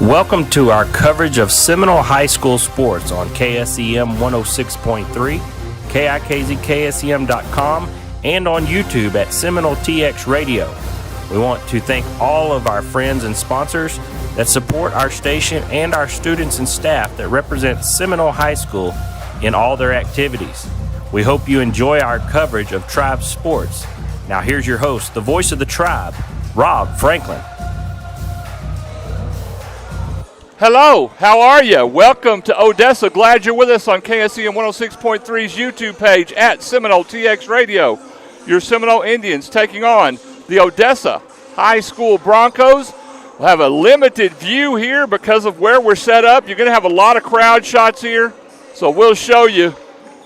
Welcome to our coverage of Seminole High School sports on KSEM 106.3, KIKZKSEM.com, and on YouTube at Seminole TX Radio. We want to thank all of our friends and sponsors that support our station and our students and staff that represent Seminole High School in all their activities. We hope you enjoy our coverage of Tribe sports. Now here's your host, the voice of the Tribe, Rob Franklin. Hello, how are you? Welcome to Odessa. Glad you're with us on KSEM 106.3's YouTube page at Seminole TX Radio. Your Seminole Indians taking on the Odessa High School Broncos. We'll have a limited view here because of where we're set up. You're going to have a lot of crowd shots here, so we'll show you.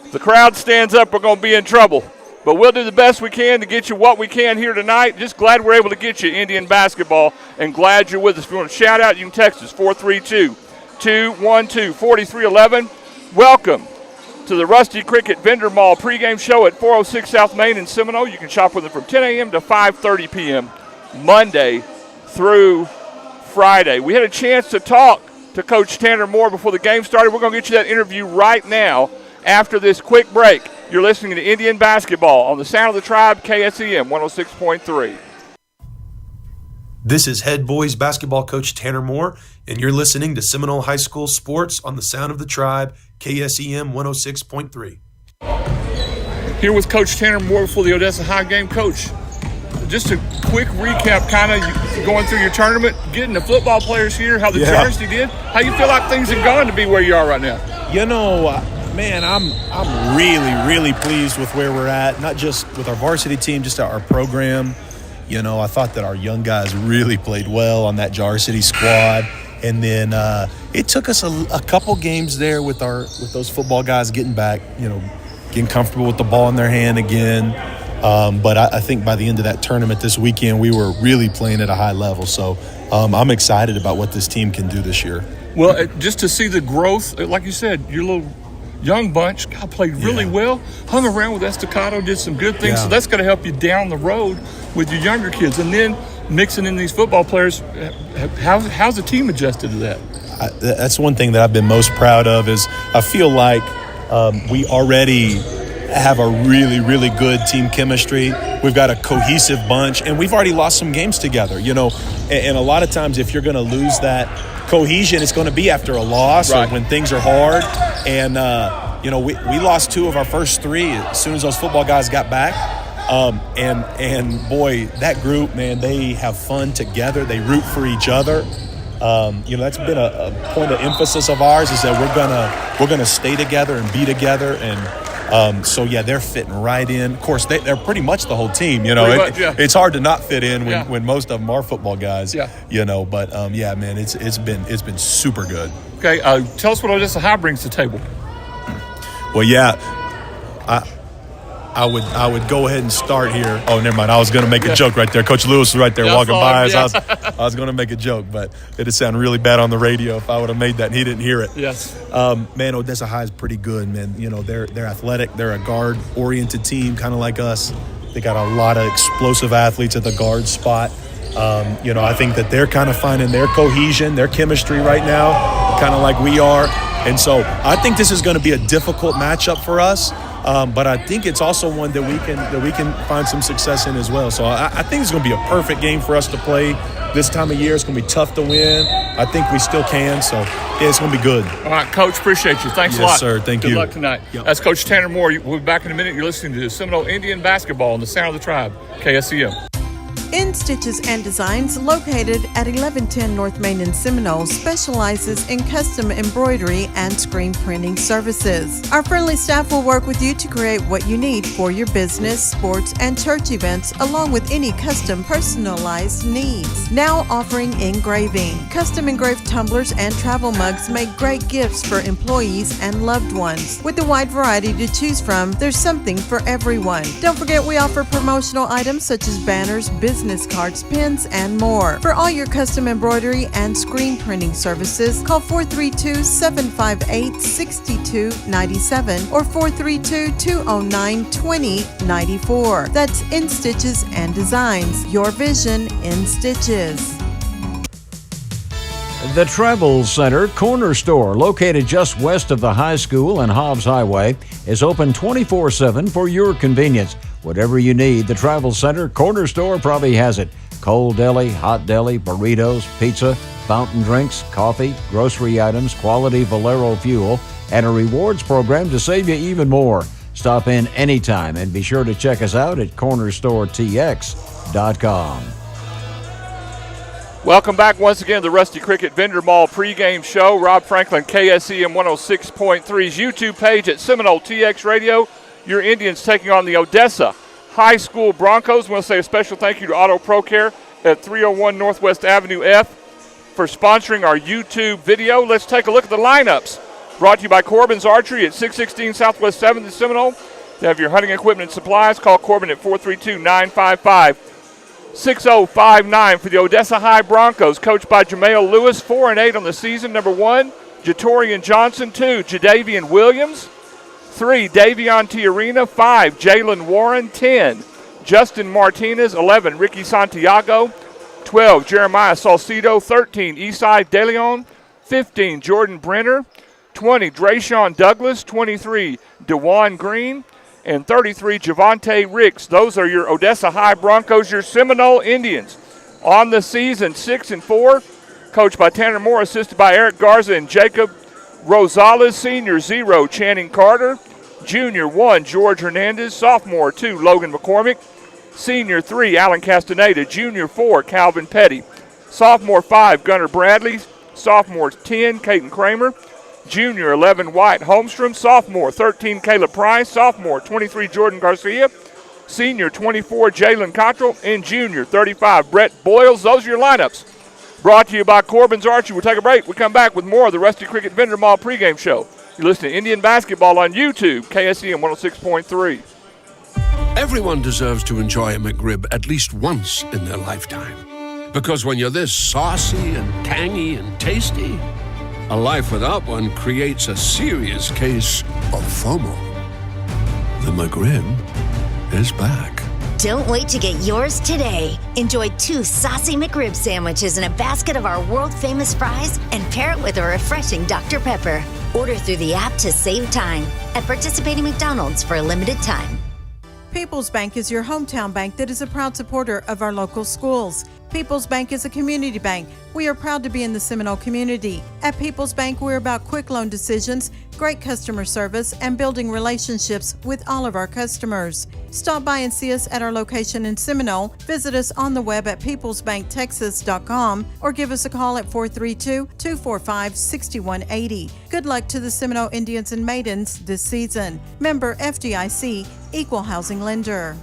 If the crowd stands up, we're going to be in trouble. But we'll do the best we can to get you what we can here tonight. Just glad we're able to get you Indian basketball and glad you're with us. If you want to shout out, you can text us, 432-212-4311. Welcome to the Rusty Cricket Vendor Mall pregame show at 406 South Main in Seminole. You can shop with them from 10 a.m. to 5:30 p.m. Monday through Friday. We had a chance to talk to Coach Tanner Moore before the game started. We're going to get you that interview right now after this quick break. You're listening to Indian basketball on the Sound of the Tribe, KSEM 106.3. This is head boys basketball coach Tanner Moore, and you're listening to Seminole High School Sports on the Sound of the Tribe, KSEM 106.3. Here with Coach Tanner Moore before the Odessa High game. Coach, just a quick recap, kind of going through your tournament, getting the football players here, how the varsity did. How you feel like things have gone to be where you are right now? You know, man, I'm really pleased with where we're at, not just with our varsity team, just our program. You know, I thought that our young guys really played well on that varsity squad. And then it took us a couple games there with those football guys getting back, you know, getting comfortable with the ball in their hand again. But I think by the end of that tournament this weekend, we were really playing at a high level. So I'm excited about what this team can do this year. Well, just to see the growth, like you said, your little young bunch, God, played really well, hung around with Estacado, did some good things. So that's going to help you down the road with your younger kids. And then mixing in these football players, how's the team adjusted to that? That's one thing that I've been most proud of is I feel like we already have a really good team chemistry. We've got a cohesive bunch, and we've already lost some games together, you know. And a lot of times if you're going to lose that cohesion, it's going to be after a loss or when things are hard. And, you know, we lost two of our first three as soon as those football guys got back. And boy, that group, man, they have fun together. They root for each other. You know, that's been a point of emphasis of ours is that we're gonna stay together and be together. And so, yeah, they're fitting right in. Of course, they're pretty much the whole team. You know, it's hard to not fit in when most of them are football guys. You know, but yeah, man, it's been super good. Okay, tell us what Odessa High brings to the table. Well, yeah, I would go ahead and start here. Oh, never mind. I was going to make a joke right there. Coach Lewis was right there walking by us. I was going to make a joke, but it'd sound really bad on the radio if I would have made that and he didn't hear it. Yes. Man, Odessa High is pretty good, man. You know, they're athletic. They're a guard-oriented team, kind of like us. They got a lot of explosive athletes at the guard spot. You know, I think that they're kind of finding their cohesion, their chemistry right now, kind of like we are. And so I think this is going to be a difficult matchup for us. But I think it's also one that we can find some success in as well. So I think it's going to be a perfect game for us to play this time of year. It's going to be tough to win. I think we still can. So, yeah, it's going to be good. All right, Coach, appreciate you. Thanks a lot. Yes, sir. Thank you. Good luck tonight. Yep. That's Coach Tanner Moore. We'll be back in a minute. You're listening to Seminole Indian basketball on the Sound of the Tribe, KSEM. In Stitches and Designs, located at 1110 North Main in Seminole, specializes in custom embroidery and screen printing services. Our friendly staff will work with you to create what you need for your business, sports, and church events, along with any custom personalized needs. Now offering engraving. Custom engraved tumblers and travel mugs make great gifts for employees and loved ones. With a wide variety to choose from, there's something for everyone. Don't forget we offer promotional items such as banners, business cards, pins, and more. For all your custom embroidery and screen printing services, call 432-758-6297 or 432-209-2094. That's In Stitches and Designs, your vision in stitches. The Travel Center Corner Store, located just west of the high school and Hobbs Highway, is open 24/7 for your convenience. Whatever you need, the Travel Center Corner Store probably has it. Cold deli, hot deli, burritos, pizza, fountain drinks, coffee, grocery items, quality Valero fuel, and a rewards program to save you even more. Stop in anytime and be sure to check us out at cornerstoretx.com. Welcome back once again to the Rusty Cricket Vendor Mall pregame show. Rob Franklin, KSEM 106.3's YouTube page at Seminole TX Radio. Your Indians taking on the Odessa High School Broncos. I want to say a special thank you to Auto Pro Care at 301 Northwest Avenue F for sponsoring our YouTube video. Let's take a look at the lineups. Brought to you by Corbin's Archery at 616 Southwest 7th in Seminole. To have your hunting equipment and supplies, call Corbin at 432-955-6059 for the Odessa High Broncos, coached by Jameel Lewis, 4-8 on the season. Number 1, Jatorian Johnson. 2, Jadavian Williams. 3, Davion Tiarina. 5, Jalen Warren. 10, Justin Martinez. 11, Ricky Santiago. 12, Jeremiah Salcido. 13, Isai DeLeon. 15, Jordan Brenner. 20, Drayshawn Douglas. 23, DeJuan Green. And 33, Javante Ricks. Those are your Odessa High Broncos, your Seminole Indians. On the season, 6-4, coached by Tanner Moore, assisted by Eric Garza and Jacob Rosales. Senior, 0, Channing Carter. Junior, 1, George Hernandez. Sophomore, 2, Logan McCormick. Senior, 3, Alan Castaneda. Junior, 4, Calvin Petty. Sophomore, 5, Gunnar Bradley. Sophomore, 10, Caden Kramer. Junior, 11, White Holmstrom. Sophomore, 13, Caleb Price. Sophomore, 23, Jordan Garcia. Senior, 24, Jalen Cottrell. And junior, 35, Brett Boyles. Those are your lineups. Brought to you by Corbin's Archery. We'll take a break. We come back with more of the Rusty Cricket Vendor Mall pregame show. You're listening to Indian Basketball on YouTube, KSEM 106.3. Everyone deserves to enjoy a McRib at least once in their lifetime. Because when you're this saucy and tangy and tasty, a life without one creates a serious case of FOMO. The McRib is back. Don't wait to get yours today. Enjoy 2 saucy McRib sandwiches and a basket of our world-famous fries, and pair it with a refreshing Dr. Pepper. Order through the app to save time at participating McDonald's for a limited time. People's Bank is your hometown bank that is a proud supporter of our local schools. People's Bank is a community bank. We are proud to be in the Seminole community. At People's Bank, we're about quick loan decisions, great customer service, and building relationships with all of our customers. Stop by and see us at our location in Seminole. Visit us on the web at peoplesbanktexas.com or give us a call at 432-245-6180. Good luck to the Seminole Indians and Maidens this season. Member FDIC, Equal Housing Lender.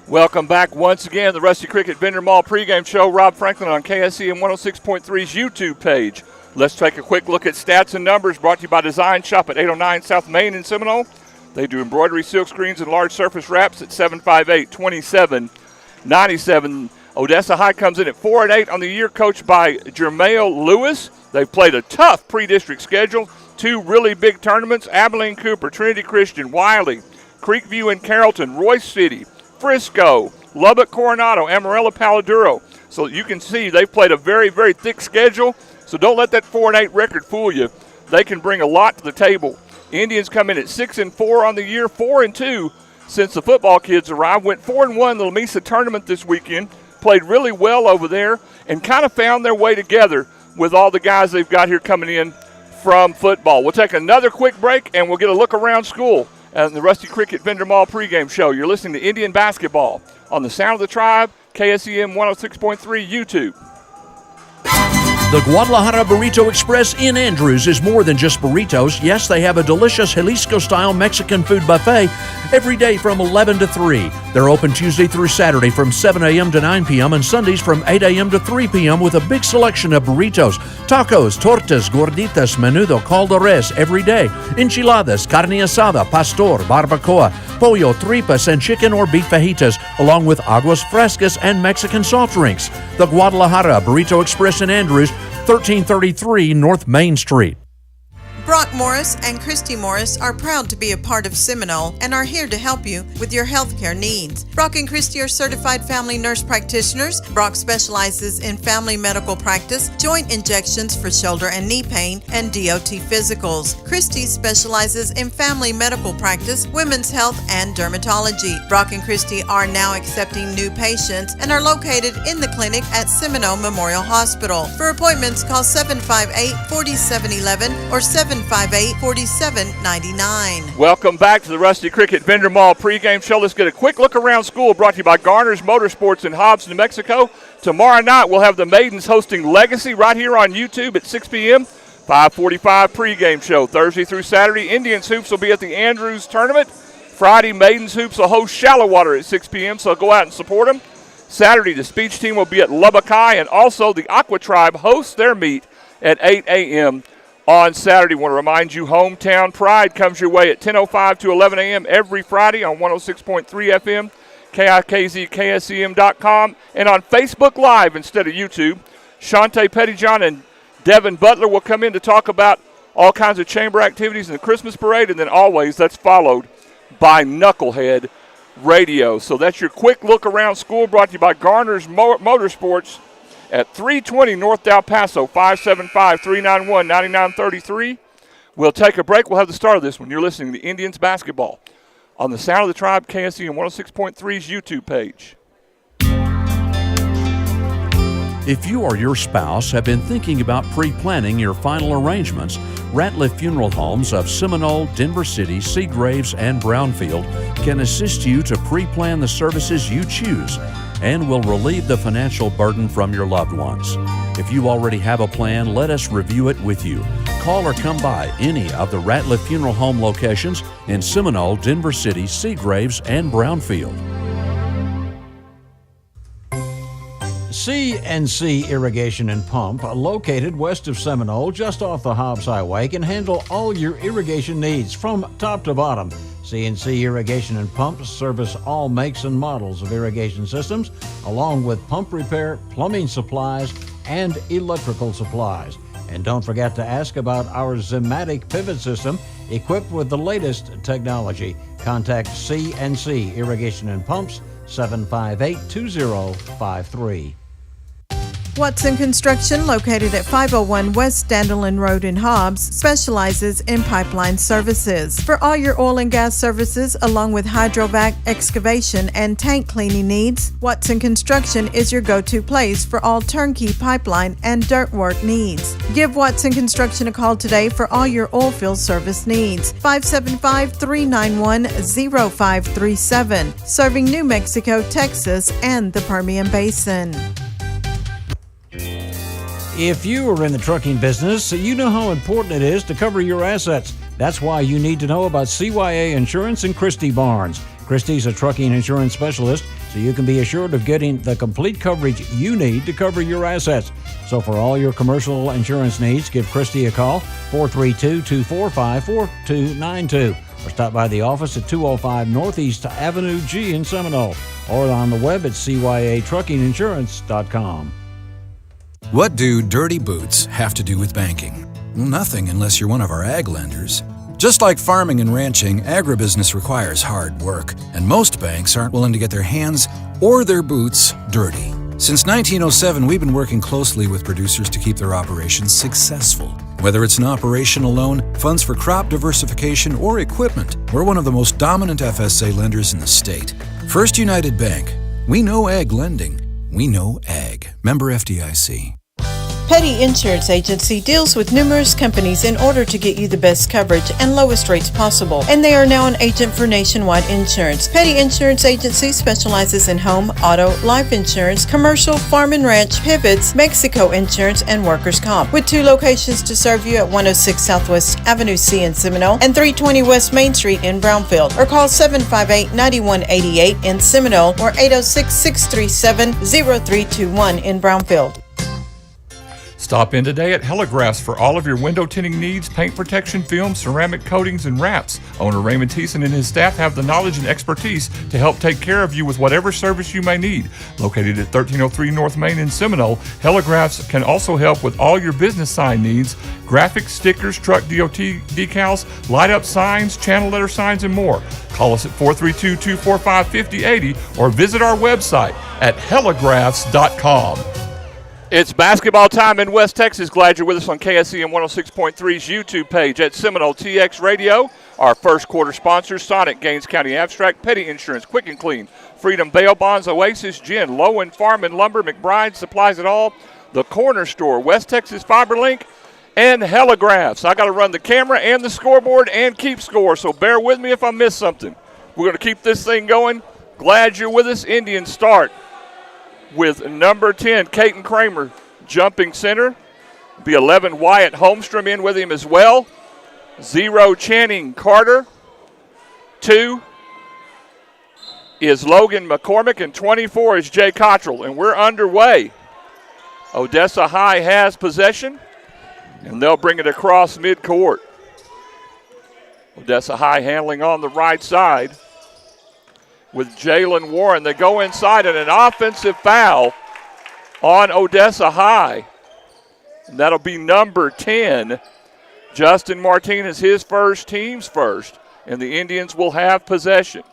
Welcome back once again to the Rusty Cricket Vendor Mall pregame show. Rob Franklin on KSEM 106.3's YouTube page. Let's take a quick look at stats and numbers, brought to you by Design Shop at 809 South Main in Seminole. They do embroidery, silk screens, and large surface wraps at 758-2797. Odessa High comes in at 4-8 on the year, coached by Jameel Lewis. They've played a tough pre-district schedule. 2 really big tournaments: Abilene Cooper, Trinity Christian, Wiley, Creekview and Carrollton, Royce City, Frisco, Lubbock, Coronado, Amarillo, Paladuro. So you can see they've played a very, very thick schedule. So don't let that 4-8 record fool you. They can bring a lot to the table. Indians come in at 6-4 on the year, 4-2 since the football kids arrived. Went 4-1 in the Lamesa tournament this weekend. Played really well over there and kind of found their way together with all the guys they've got here coming in from football. We'll take another quick break and we'll get a look around school at the Rusty Cricket Vendor Mall pregame show. You're listening to Indian Basketball on the Sound of the Tribe, KSEM 106.3 YouTube. The Guadalajara Burrito Express in Andrews is more than just burritos. Yes, they have a delicious Jalisco-style Mexican food buffet every day from 11 to 3. They're open Tuesday through Saturday from 7 a.m. to 9 p.m. and Sundays from 8 a.m. to 3 p.m. with a big selection of burritos, tacos, tortas, gorditas, menudo, caldo res every day, enchiladas, carne asada, pastor, barbacoa, pollo, tripas, and chicken or beef fajitas, along with aguas frescas and Mexican soft drinks. The Guadalajara Burrito Express in Andrews, 1333 North Main Street. Brock Morris and Christy Morris are proud to be a part of Seminole and are here to help you with your healthcare needs. Brock and Christy are certified family nurse practitioners. Brock specializes in family medical practice, joint injections for shoulder and knee pain, and DOT physicals. Christy specializes in family medical practice, women's health, and dermatology. Brock and Christy are now accepting new patients and are located in the clinic at Seminole Memorial Hospital. For appointments, call 758-4711 or 758-4799. Welcome back to the Rusty Cricket Vendor Mall pregame show. Let's get a quick look around school, brought to you by Garner's Motorsports in Hobbs, New Mexico. Tomorrow night we'll have the Maidens hosting Legacy right here on YouTube at 6 p.m. 5:45 pregame show. Thursday through Saturday, Indians Hoops will be at the Andrews Tournament. Friday, Maidens Hoops will host Shallow Water at 6 p.m., so go out and support them. Saturday, the speech team will be at Lubbock High, and also the Aqua Tribe hosts their meet at 8 a.m. on Saturday. I want to remind you, Hometown Pride comes your way at 10:05 to 11 a.m. every Friday on 106.3 FM, KIKZ, KSEM.com, and on Facebook Live instead of YouTube. Shantae Pettyjohn and Devin Butler will come in to talk about all kinds of chamber activities in the Christmas parade, and then always that's followed by Knucklehead Radio. So that's your quick look around school, brought to you by Garner's Motorsports at 320 North Del Paso, 575-391-9933. We'll take a break. We'll have the start of this one. You're listening to Indians basketball on the Sound of the Tribe, KSEM 106.3's YouTube page. If you or your spouse have been thinking about pre-planning your final arrangements, Ratliff Funeral Homes of Seminole, Denver City, Seagraves, and Brownfield can assist you to pre-plan the services you choose and will relieve the financial burden from your loved ones. If you already have a plan, let us review it with you. Call or come by any of the Ratliff Funeral Home locations in Seminole, Denver City, Seagraves, and Brownfield. C&C Irrigation and Pump, located west of Seminole, just off the Hobbs Highway, can handle all your irrigation needs from top to bottom. C&C Irrigation and Pump service all makes and models of irrigation systems, along with pump repair, plumbing supplies, and electrical supplies. And don't forget to ask about our Zimatic pivot system, equipped with the latest technology. Contact C&C Irrigation and Pumps, 758-2053. Watson Construction, located at 501 West Dandelion Road in Hobbs, specializes in pipeline services. For all your oil and gas services, along with hydrovac, excavation, and tank cleaning needs, Watson Construction is your go-to place for all turnkey pipeline and dirt work needs. Give Watson Construction a call today for all your oil field service needs. 575-391-0537, serving New Mexico, Texas, and the Permian Basin. If you are in the trucking business, you know how important it is to cover your assets. That's why you need to know about CYA Insurance and Christy Barnes. Christy's a trucking insurance specialist, so you can be assured of getting the complete coverage you need to cover your assets. So for all your commercial insurance needs, give Christy a call, 432-245-4292. Or stop by the office at 205 Northeast Avenue G in Seminole. Or on the web at cyatruckinginsurance.com. What do dirty boots have to do with banking? Nothing unless you're one of our ag lenders. Just like farming and ranching, agribusiness requires hard work, and most banks aren't willing to get their hands or their boots dirty. Since 1907, we've been working closely with producers to keep their operations successful. Whether it's an operational loan, funds for crop diversification, or equipment, we're one of the most dominant FSA lenders in the state. First United Bank. We know ag lending. We know ag. Member FDIC. Petty Insurance Agency deals with numerous companies in order to get you the best coverage and lowest rates possible, and they are now an agent for Nationwide Insurance. Petty Insurance Agency specializes in home, auto, life insurance, commercial, farm and ranch, pivots, Mexico insurance, and workers' comp. With 2 locations to serve you at 106 Southwest Avenue C in Seminole and 320 West Main Street in Brownfield, or call 758-9188 in Seminole or 806-637-0321 in Brownfield. Stop in today at Heligraphs for all of your window tinting needs, paint protection film, ceramic coatings, and wraps. Owner Raymond Thiessen and his staff have the knowledge and expertise to help take care of you with whatever service you may need. Located at 1303 North Main in Seminole, Heligraphs can also help with all your business sign needs, graphics, stickers, truck DOT decals, light-up signs, channel letter signs, and more. Call us at 432-245-5080 or visit our website at heligraphs.com. It's basketball time in West Texas. Glad you're with us on KSEM 106.3's YouTube page at Seminole TX Radio. Our first quarter sponsors, Sonic, Gaines County Abstract, Petty Insurance, Quick and Clean, Freedom Bail Bonds, Oasis Gin, Lowen Farm and Lumber, McBride Supplies It All, The Corner Store, West Texas FiberLink, and Heligraphs. I got to run the camera and the scoreboard and keep score, so bear with me if I miss something. We're going to keep this thing going. Glad you're with us. Indians start with number 10, Caden Kramer, jumping center. Be 11, Wyatt Holmstrom in with him as well. 0, Channing Carter. 2 is Logan McCormick, and 24 is Jay Cottrell. And we're underway. Odessa High has possession, and they'll bring it across midcourt. Odessa High handling on the right side with Jalen Warren. They go inside, and an offensive foul on Odessa High. And that'll be number 10. Justin Martinez, his first, team's first, and the Indians will have possession.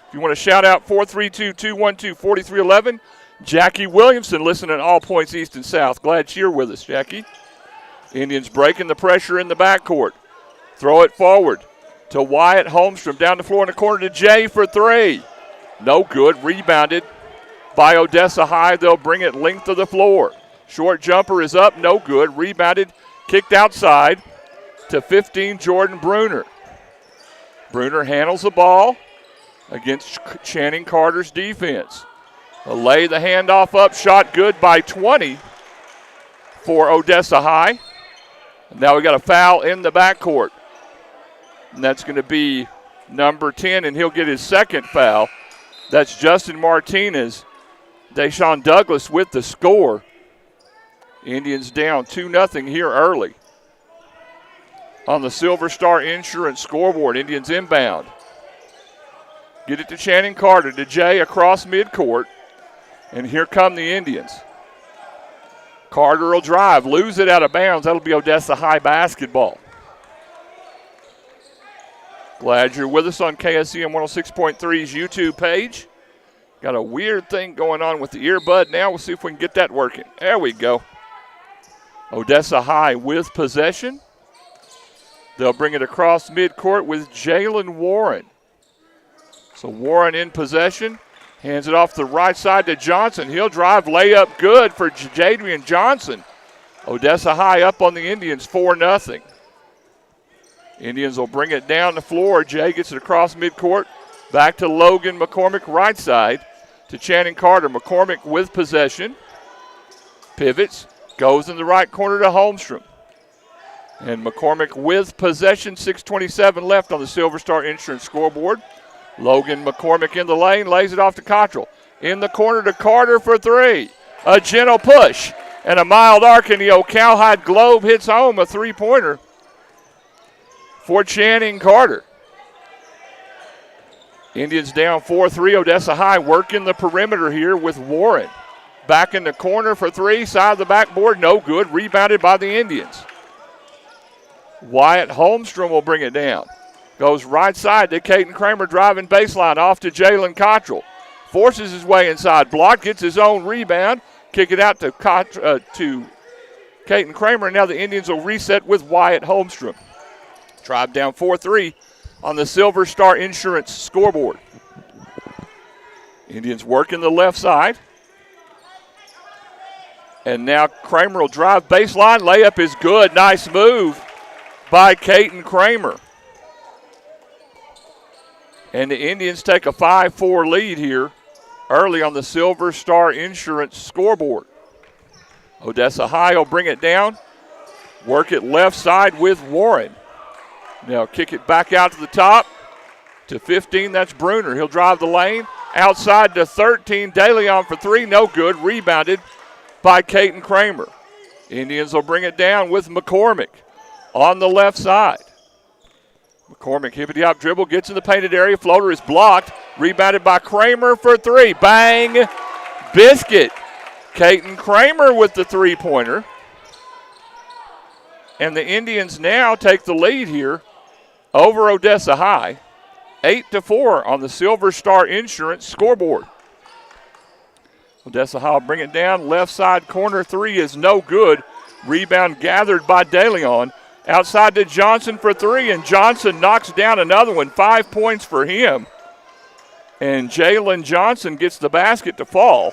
If you want to shout out 432-212-4311, Jackie Williamson listening all points east and south. Glad you're with us, Jackie. Indians breaking the pressure in the backcourt. Throw it forward to Wyatt Holmstrom. Down the floor in the corner to Jay for 3. No good. Rebounded by Odessa High. They'll bring it length of the floor. Short jumper is up. No good. Rebounded. Kicked outside to 15, Jordan Bruner. Bruner handles the ball against Channing Carter's defense. They'll lay the handoff up. Shot good by 20 for Odessa High. Now we got a foul in the backcourt. And that's going to be number 10, and he'll get his second foul. That's Justin Martinez. Deshaun Douglas with the score. Indians down 2-0 here early. On the Silver Star Insurance scoreboard, Indians inbound. Get it to Channing Carter, to Jay across midcourt. And here come the Indians. Carter will drive, lose it out of bounds. That'll be Odessa High basketball. Glad you're with us on KSEM 106.3's YouTube page. Got a weird thing going on with the earbud now. We'll see if we can get that working. There we go. Odessa High with possession. They'll bring it across midcourt with Jalen Warren. So Warren in possession. Hands it off the right side to Johnson. He'll drive, layup good for Jadrian Johnson. Odessa High up on the Indians 4-0. Indians will bring it down the floor. Jay gets it across midcourt. Back to Logan McCormick, right side to Channing Carter. McCormick with possession. Pivots. Goes in the right corner to Holmstrom. And McCormick with possession. 6:27 left on the Silver Star Insurance scoreboard. Logan McCormick in the lane. Lays it off to Cottrell. In the corner to Carter for 3. A gentle push. And a mild arc in the Cowhide Globe hits home. A three-pointer for Channing Carter. Indians down 4-3. Odessa High working the perimeter here with Warren. Back in the corner for 3. Side of the backboard, no good. Rebounded by the Indians. Wyatt Holmstrom will bring it down. Goes right side to Caden Kramer, driving baseline off to Jalen Cottrell. Forces his way inside. Block, gets his own rebound. Kick it out to Caden Kramer. Now the Indians will reset with Wyatt Holmstrom. Tribe down 4-3 on the Silver Star Insurance scoreboard. Indians working the left side. And now Kramer will drive baseline. Layup is good. Nice move by Caden Kramer. And the Indians take a 5-4 lead here early on the Silver Star Insurance scoreboard. Odessa High will bring it down. Work it left side with Warren. Now kick it back out to the top to 15. That's Bruner. He'll drive the lane. Outside to 13. DeLeon for 3. No good. Rebounded by Caden Kramer. Indians will bring it down with McCormick on the left side. McCormick, hippity-hop dribble, gets in the painted area. Floater is blocked. Rebounded by Kramer for three. Bang! Biscuit. Caden Kramer with the three-pointer. And the Indians now take the lead here over Odessa High. 8-4 on the Silver Star Insurance scoreboard. Odessa High will bring it down. Left side corner three is no good. Rebound gathered by DeLeon. Outside to Johnson for three, and Johnson knocks down another one. 5 points for him. And Jalen Johnson gets the basket to fall.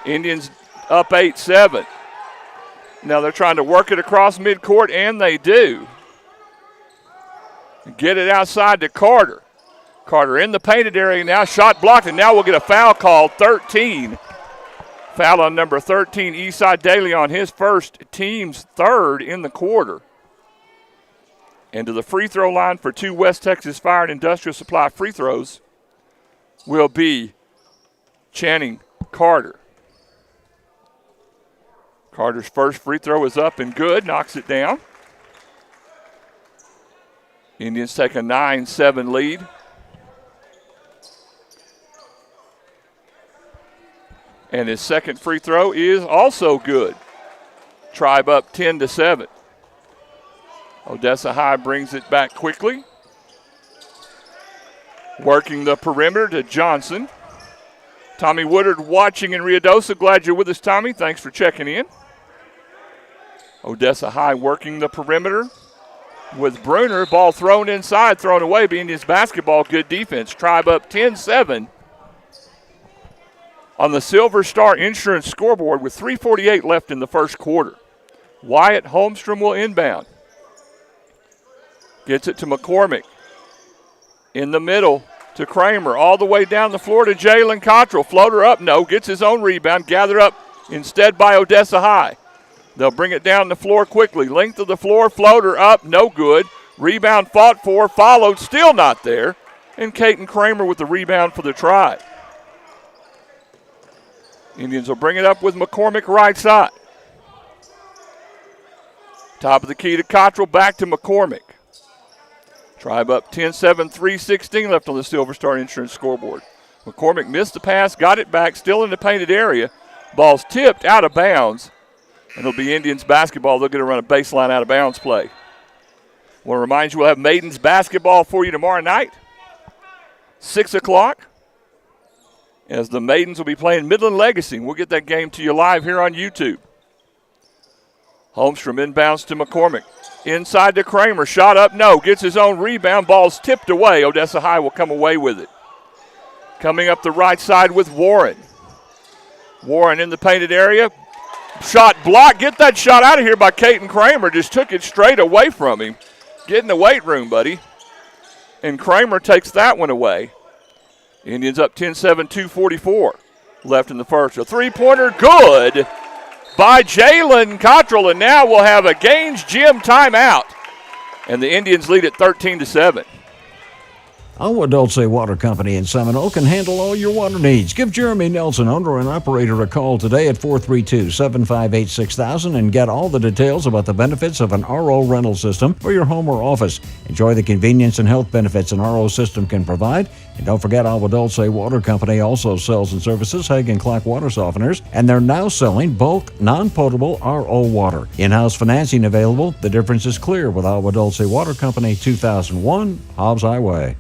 Indians up 8-7. Now they're trying to work it across midcourt, and they do. Get it outside to Carter. Carter in the painted area now, shot blocked, and now we'll get a foul call, 13. Foul on number 13, Eastside DeLeon, his first, team's third in the quarter. And to the free throw line for two West Texas Fire and Industrial Supply free throws will be Channing Carter. Carter's first free throw is up and good, knocks it down. Indians take a 9-7 lead. And his second free throw is also good. Tribe up 10-7. Odessa High brings it back quickly. Working the perimeter to Johnson. Tommy Woodard watching in Ruidoso. Glad you're with us, Tommy. Thanks for checking in. Odessa High working the perimeter with Bruner. Ball thrown inside, thrown away. But Indians basketball, good defense. Tribe up 10-7 on the Silver Star Insurance scoreboard with 3:48 left in the first quarter. Wyatt Holmstrom will inbound. Gets it to McCormick. In the middle to Kramer. All the way down the floor to Jalen Cottrell. Floater up, no. Gets his own rebound. Gathered up instead by Odessa High. They'll bring it down the floor quickly. Length of the floor, floater up, no good. Rebound fought for, followed, still not there. And Caden Kramer with the rebound for the Tribe. Indians will bring it up with McCormick right side. Top of the key to Cottrell, back to McCormick. Tribe up 10-7, 3:16 left on the Silver Star Insurance scoreboard. McCormick missed the pass, got it back, still in the painted area. Ball's tipped out of bounds, and it'll be Indians basketball. They're going to run a baseline out of bounds play. I want to remind you we'll have Maidens basketball for you tomorrow night, 6 o'clock, as the Maidens will be playing Midland Legacy. We'll get that game to you live here on YouTube. Holmstrom inbounds to McCormick. Inside to Kramer. Shot up, no. Gets his own rebound. Ball's tipped away. Odessa High will come away with it. Coming up the right side with Warren. Warren in the painted area. Shot blocked. Get that shot out of here by Caden Kramer. Just took it straight away from him. Get in the weight room, buddy. And Kramer takes that one away. Indians up 10-7, 2:44 left in the first. A three-pointer, good by Jalen Cottrell, and now we'll have a Gaines Gym timeout. And the Indians lead at 13-7. Our Dulce Water Company in Seminole can handle all your water needs. Give Jeremy Nelson, owner and operator, a call today at 432-758-6000 and get all the details about the benefits of an RO rental system for your home or office. Enjoy the convenience and health benefits an RO system can provide. And don't forget, Agua Dulce Water Company also sells and services Hagen Clark water softeners, and they're now selling bulk, non-potable RO water. In-house financing available. The difference is clear with Agua Dulce Water Company, 2001 Hobbs Highway.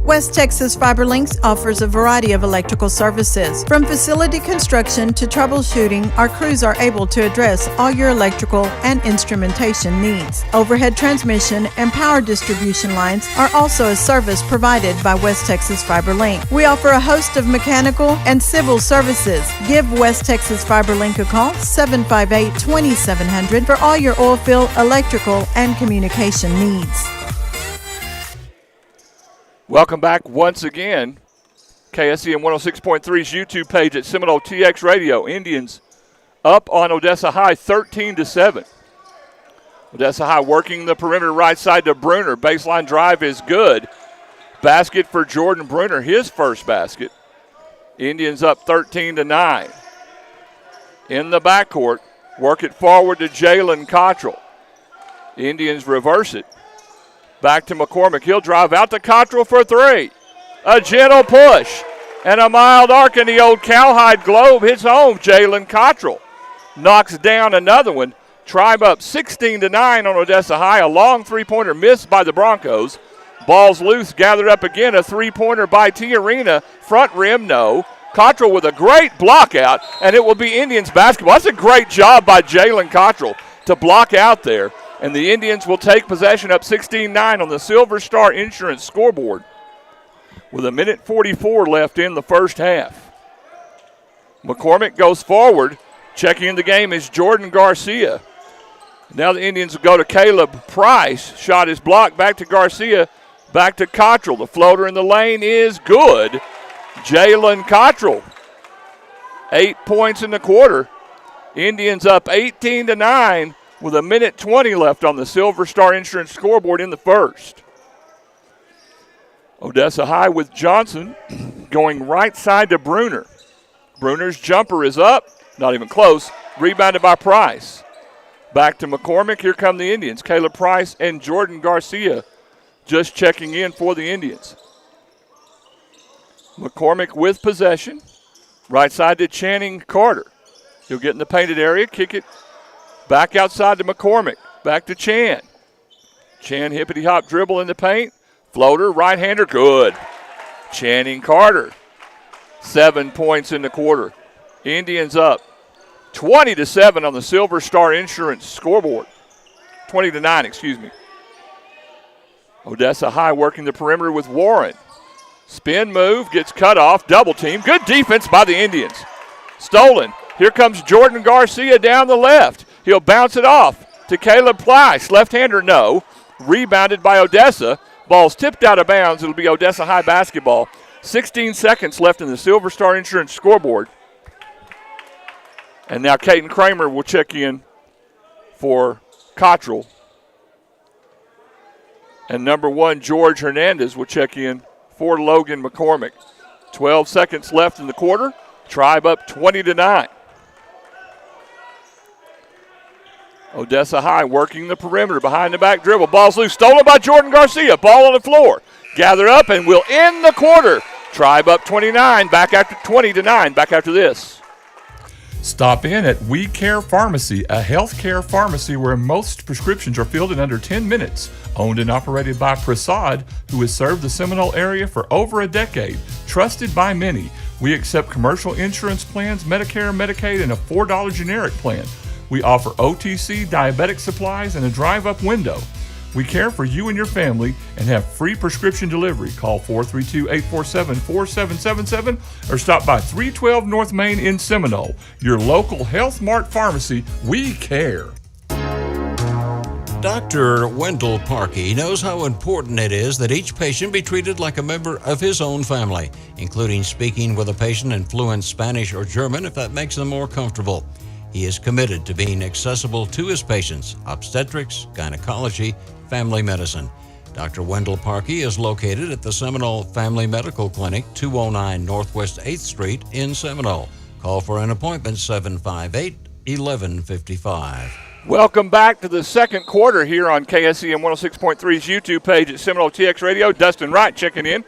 West Texas FiberLinks offers a variety of electrical services. From facility construction to troubleshooting, our crews are able to address all your electrical and instrumentation needs. Overhead transmission and power distribution lines are also a service provided by West Texas FiberLink. We offer a host of mechanical and civil services. Give West Texas FiberLink a call, 758-2700, for all your oil field, electrical, and communication needs. Welcome back once again. KSEM 106.3's YouTube page at Seminole TX Radio. Indians up on Odessa High 13-7. Odessa High working the perimeter right side to Bruner. Baseline drive is good. Basket for Jordan Bruner, his first basket. Indians up 13-9. in the backcourt. Work it forward to Jalen Cottrell. Indians reverse it. Back to McCormick. He'll drive out to Cottrell for three. A gentle push and a mild arc in the old cowhide globe hits home. Jalen Cottrell knocks down another one. Tribe up 16-9 on Odessa High. A long three-pointer missed by the Broncos. Ball's loose, gathered up again. A three-pointer by T-Arena. Front rim, no. Cottrell with a great block out, and it will be Indians basketball. That's a great job by Jalen Cottrell to block out there. And the Indians will take possession up 16-9 on the Silver Star Insurance scoreboard with 1:44 left in the first half. McCormick goes forward. Checking in the game is Jordan Garcia. Now the Indians will go to Caleb Price. Shot is blocked. Back to Garcia. Back to Cottrell. The floater in the lane is good. Jalen Cottrell. 8 points in the quarter. Indians up 18-9 with 1:20 left on the Silver Star Insurance scoreboard in the first. Odessa High with Johnson going right side to Bruner. Bruner's jumper is up. Not even close. Rebounded by Price. Back to McCormick. Here come the Indians. Caleb Price and Jordan Garcia just checking in for the Indians. McCormick with possession. Right side to Channing Carter. He'll get in the painted area, kick it back outside to McCormick. Back to Chan. Chan hippity-hop dribble in the paint. Floater, right-hander, good. Channing Carter. 7 points in the quarter. Indians up 20-7 on the Silver Star Insurance scoreboard. 20-9, excuse me. Odessa High working the perimeter with Warren. Spin move, gets cut off, double team. Good defense by the Indians. Stolen. Here comes Jordan Garcia down the left. He'll bounce it off to Caleb Price. Left-hander, no. Rebounded by Odessa. Ball's tipped out of bounds. It'll be Odessa High basketball. 16 seconds left in the Silver Star Insurance scoreboard. And now Caden Kramer will check in for Cottrell. And number 1, George Hernandez, will check in for Logan McCormick. 12 seconds left in the quarter. Tribe up 20-9. Odessa High working the perimeter behind the back dribble. Ball's loose. Stolen by Jordan Garcia. Ball on the floor. Gather up and we'll end the quarter. Tribe up 29. Back after 20-9. Back after this. Stop in at We Care Pharmacy, a healthcare pharmacy where most prescriptions are filled in under 10 minutes. Owned and operated by Prasad, who has served the Seminole area for over a decade. Trusted by many. We accept commercial insurance plans, Medicare, Medicaid, and a $4 generic plan. We offer OTC, diabetic supplies, and a drive-up window. We care for you and your family and have free prescription delivery. Call 432-847-4777 or stop by 312 North Main in Seminole. Your local Health Mart pharmacy. We care. Dr. Wendell Parkey knows how important it is that each patient be treated like a member of his own family, including speaking with a patient in fluent Spanish or German if that makes them more comfortable. He is committed to being accessible to his patients, obstetrics, gynecology, family medicine. Dr. Wendell Parkey is located at the Seminole Family Medical Clinic, 209 Northwest 8th Street in Seminole. Call for an appointment, 758-1155. Welcome back to the second quarter here on KSEM 106.3's YouTube page at Seminole TX Radio. Dustin Wright checking in.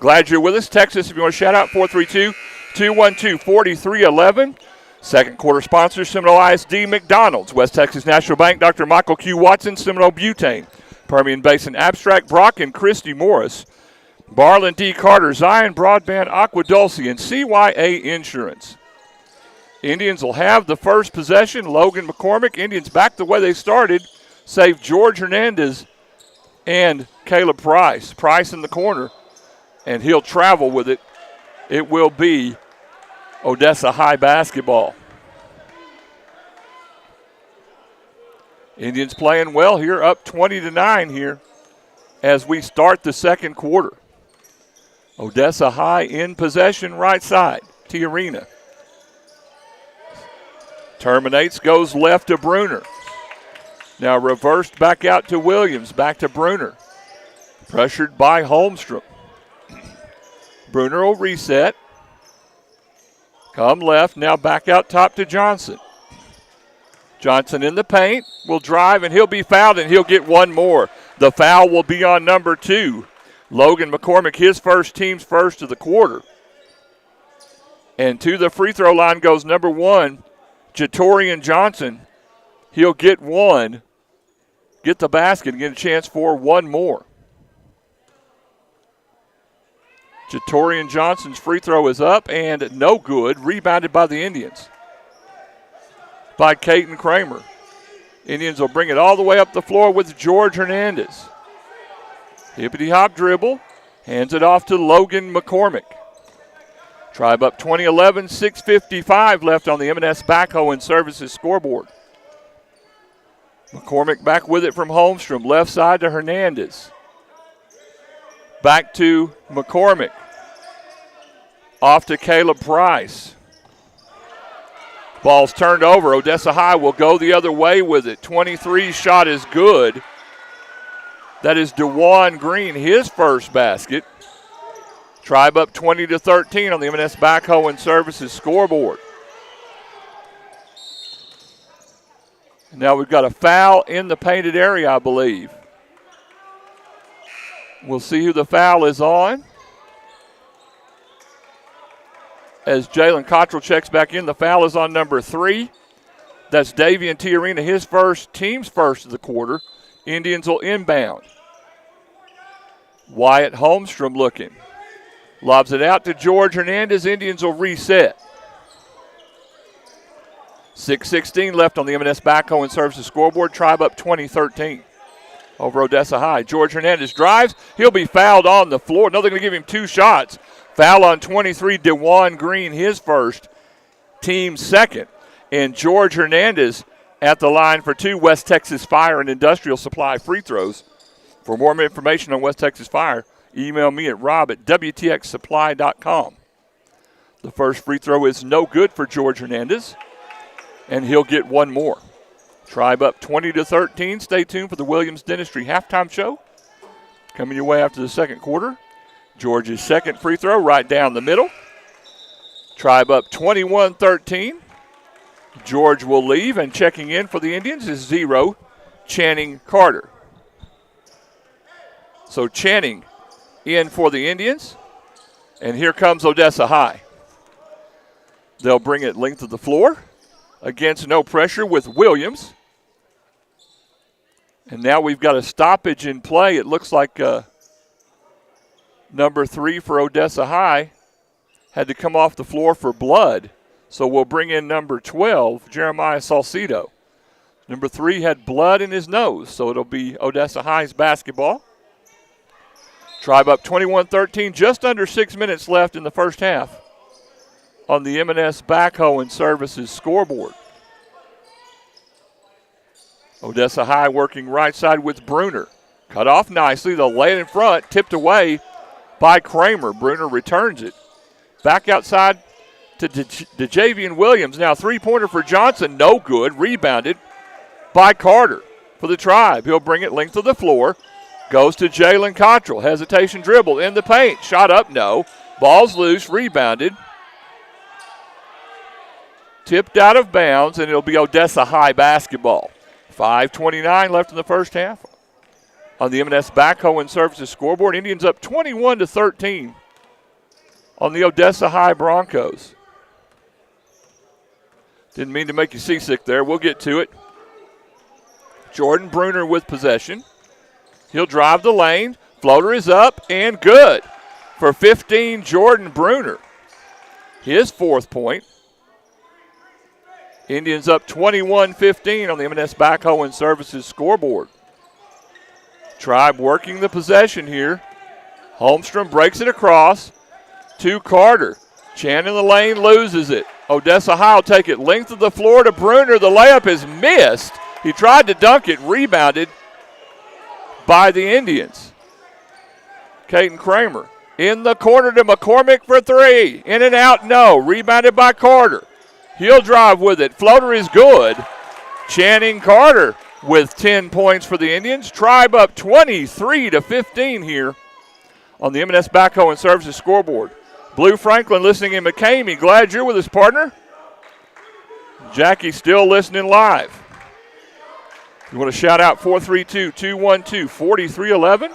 Glad you're with us. Text us if you want to shout out, 432-212-4311. Second quarter sponsors, Seminole ISD, McDonald's, West Texas National Bank, Dr. Michael Q. Watson, Seminole Butane, Permian Basin Abstract, Brock and Christy Morris, Barlin D. Carter, Zion Broadband, Aqua Dulce, and CYA Insurance. Indians will have the first possession. Logan McCormick. Indians back the way they started, save George Hernandez and Caleb Price. Price in the corner, and he'll travel with it. It will be Odessa High basketball. Indians playing well here, up 20-9 here as we start the second quarter. Odessa High in possession, right side. T-Arena terminates, goes left to Bruner. Now reversed back out to Williams, back to Bruner. Pressured by Holmstrom. Bruner will reset. Come left, now back out top to Johnson. Johnson in the paint, will drive, and he'll be fouled, and he'll get one more. The foul will be on number 2. Logan McCormick, his first, team's first of the quarter. And to the free throw line goes number 1, Jatorian Johnson. He'll get one, get the basket, and get a chance for one more. Jatorian Johnson's free throw is up and no good. Rebounded by the Indians. By Caden Kramer. Indians will bring it all the way up the floor with George Hernandez. Hippity-hop dribble. Hands it off to Logan McCormick. Tribe up 20-11, 6:55 left on the M&S Backhoe and Services scoreboard. McCormick back with it from Holmstrom. Left side to Hernandez. Back to McCormick. Off to Caleb Price. Ball's turned over. Odessa High will go the other way with it. 23 shot is good. That is DeJuan Green, his first basket. Tribe up 20-13 on the M&S Backhoe and Services scoreboard. Now we've got a foul in the painted area, I believe. We'll see who the foul is on. As Jalen Cottrell checks back in, the foul is on number 3. That's Davian Tiarina, his first, team's first of the quarter. Indians will inbound. Wyatt Holmstrom looking. Lobs it out to George Hernandez. Indians will reset. 6:16 left on the M&S Backhoe and Services scoreboard. Tribe up 20-13 over Odessa High. George Hernandez drives. He'll be fouled on the floor. No, they're going to give him 2 shots. Foul on 23, DeJuan Green, his first, team second. And George Hernandez at the line for 2 West Texas Fire and Industrial Supply free throws. For more information on West Texas Fire, email me at rob@wtxsupply.com. The first free throw is no good for George Hernandez, and he'll get one more. Tribe up 20-13. Stay tuned for the Williams Dentistry halftime show. Coming your way after the second quarter. George's second free throw right down the middle. Tribe up 21-13. George will leave, and checking in for the Indians is 0, Channing Carter. So Channing in for the Indians, and here comes Odessa High. They'll bring it length of the floor against no pressure with Williams. And now we've got a stoppage in play. It looks like number 3 for Odessa High had to come off the floor for blood. So we'll bring in number 12, Jeremiah Salcido. Number 3 had blood in his nose, so it'll be Odessa High's basketball. Tribe up 21-13, just under 6 minutes left in the first half on the M&S Backhoe and Services scoreboard. Odessa High working right side with Bruner. Cut off nicely. They'll lay it in front. Tipped away by Kramer. Bruner returns it. Back outside to DeJavian Williams. Now three-pointer for Johnson. No good. Rebounded by Carter for the Tribe. He'll bring it length of the floor. Goes to Jalen Cottrell. Hesitation dribble in the paint. Shot up, no. Ball's loose. Rebounded. Tipped out of bounds, and it'll be Odessa High basketball. 5:29 left in the first half on the M&S Backhoe and Services scoreboard. Indians up 21-13 on the Odessa High Broncos. Didn't mean to make you seasick there. We'll get to it. Jordan Bruner with possession. He'll drive the lane. Floater is up and good for 15, Jordan Bruner. His 4th point. Indians up 21-15 on the M&S Backhoe and Services scoreboard. Tribe working the possession here. Holmstrom breaks it across to Carter. Chan in the lane loses it. Odessa High will take it length of the floor to Bruner. The layup is missed. He tried to dunk it, rebounded by the Indians. Caden Kramer in the corner to McCormick for 3. In and out, no. Rebounded by Carter. He'll drive with it. Floater is good. Channing Carter with 10 points for the Indians. Tribe up 23-15 here on the M&S Backhoe and Services scoreboard. Blue Franklin listening in McCamey. Glad you're with us, partner. Jackie still listening live. You want to shout out 432-212-4311.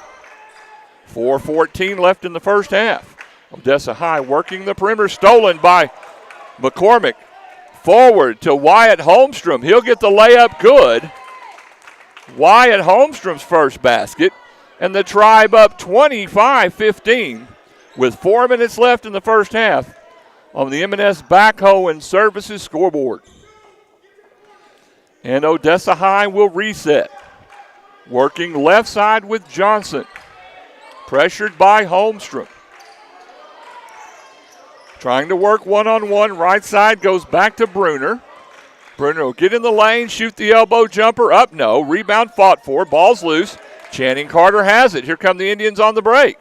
4:14 left in the first half. Odessa High working the perimeter, stolen by McCormick. Forward to Wyatt Holmstrom. He'll get the layup good. Wyatt Holmstrom's first basket. And the Tribe up 25-15 with 4 minutes left in the first half on the M&S Backhoe and Services scoreboard. And Odessa High will reset. Working left side with Johnson. Pressured by Holmstrom. Trying to work one-on-one. Right side goes back to Bruner. Bruner will get in the lane, shoot the elbow jumper. Up, no. Rebound fought for. Ball's loose. Channing Carter has it. Here come the Indians on the break.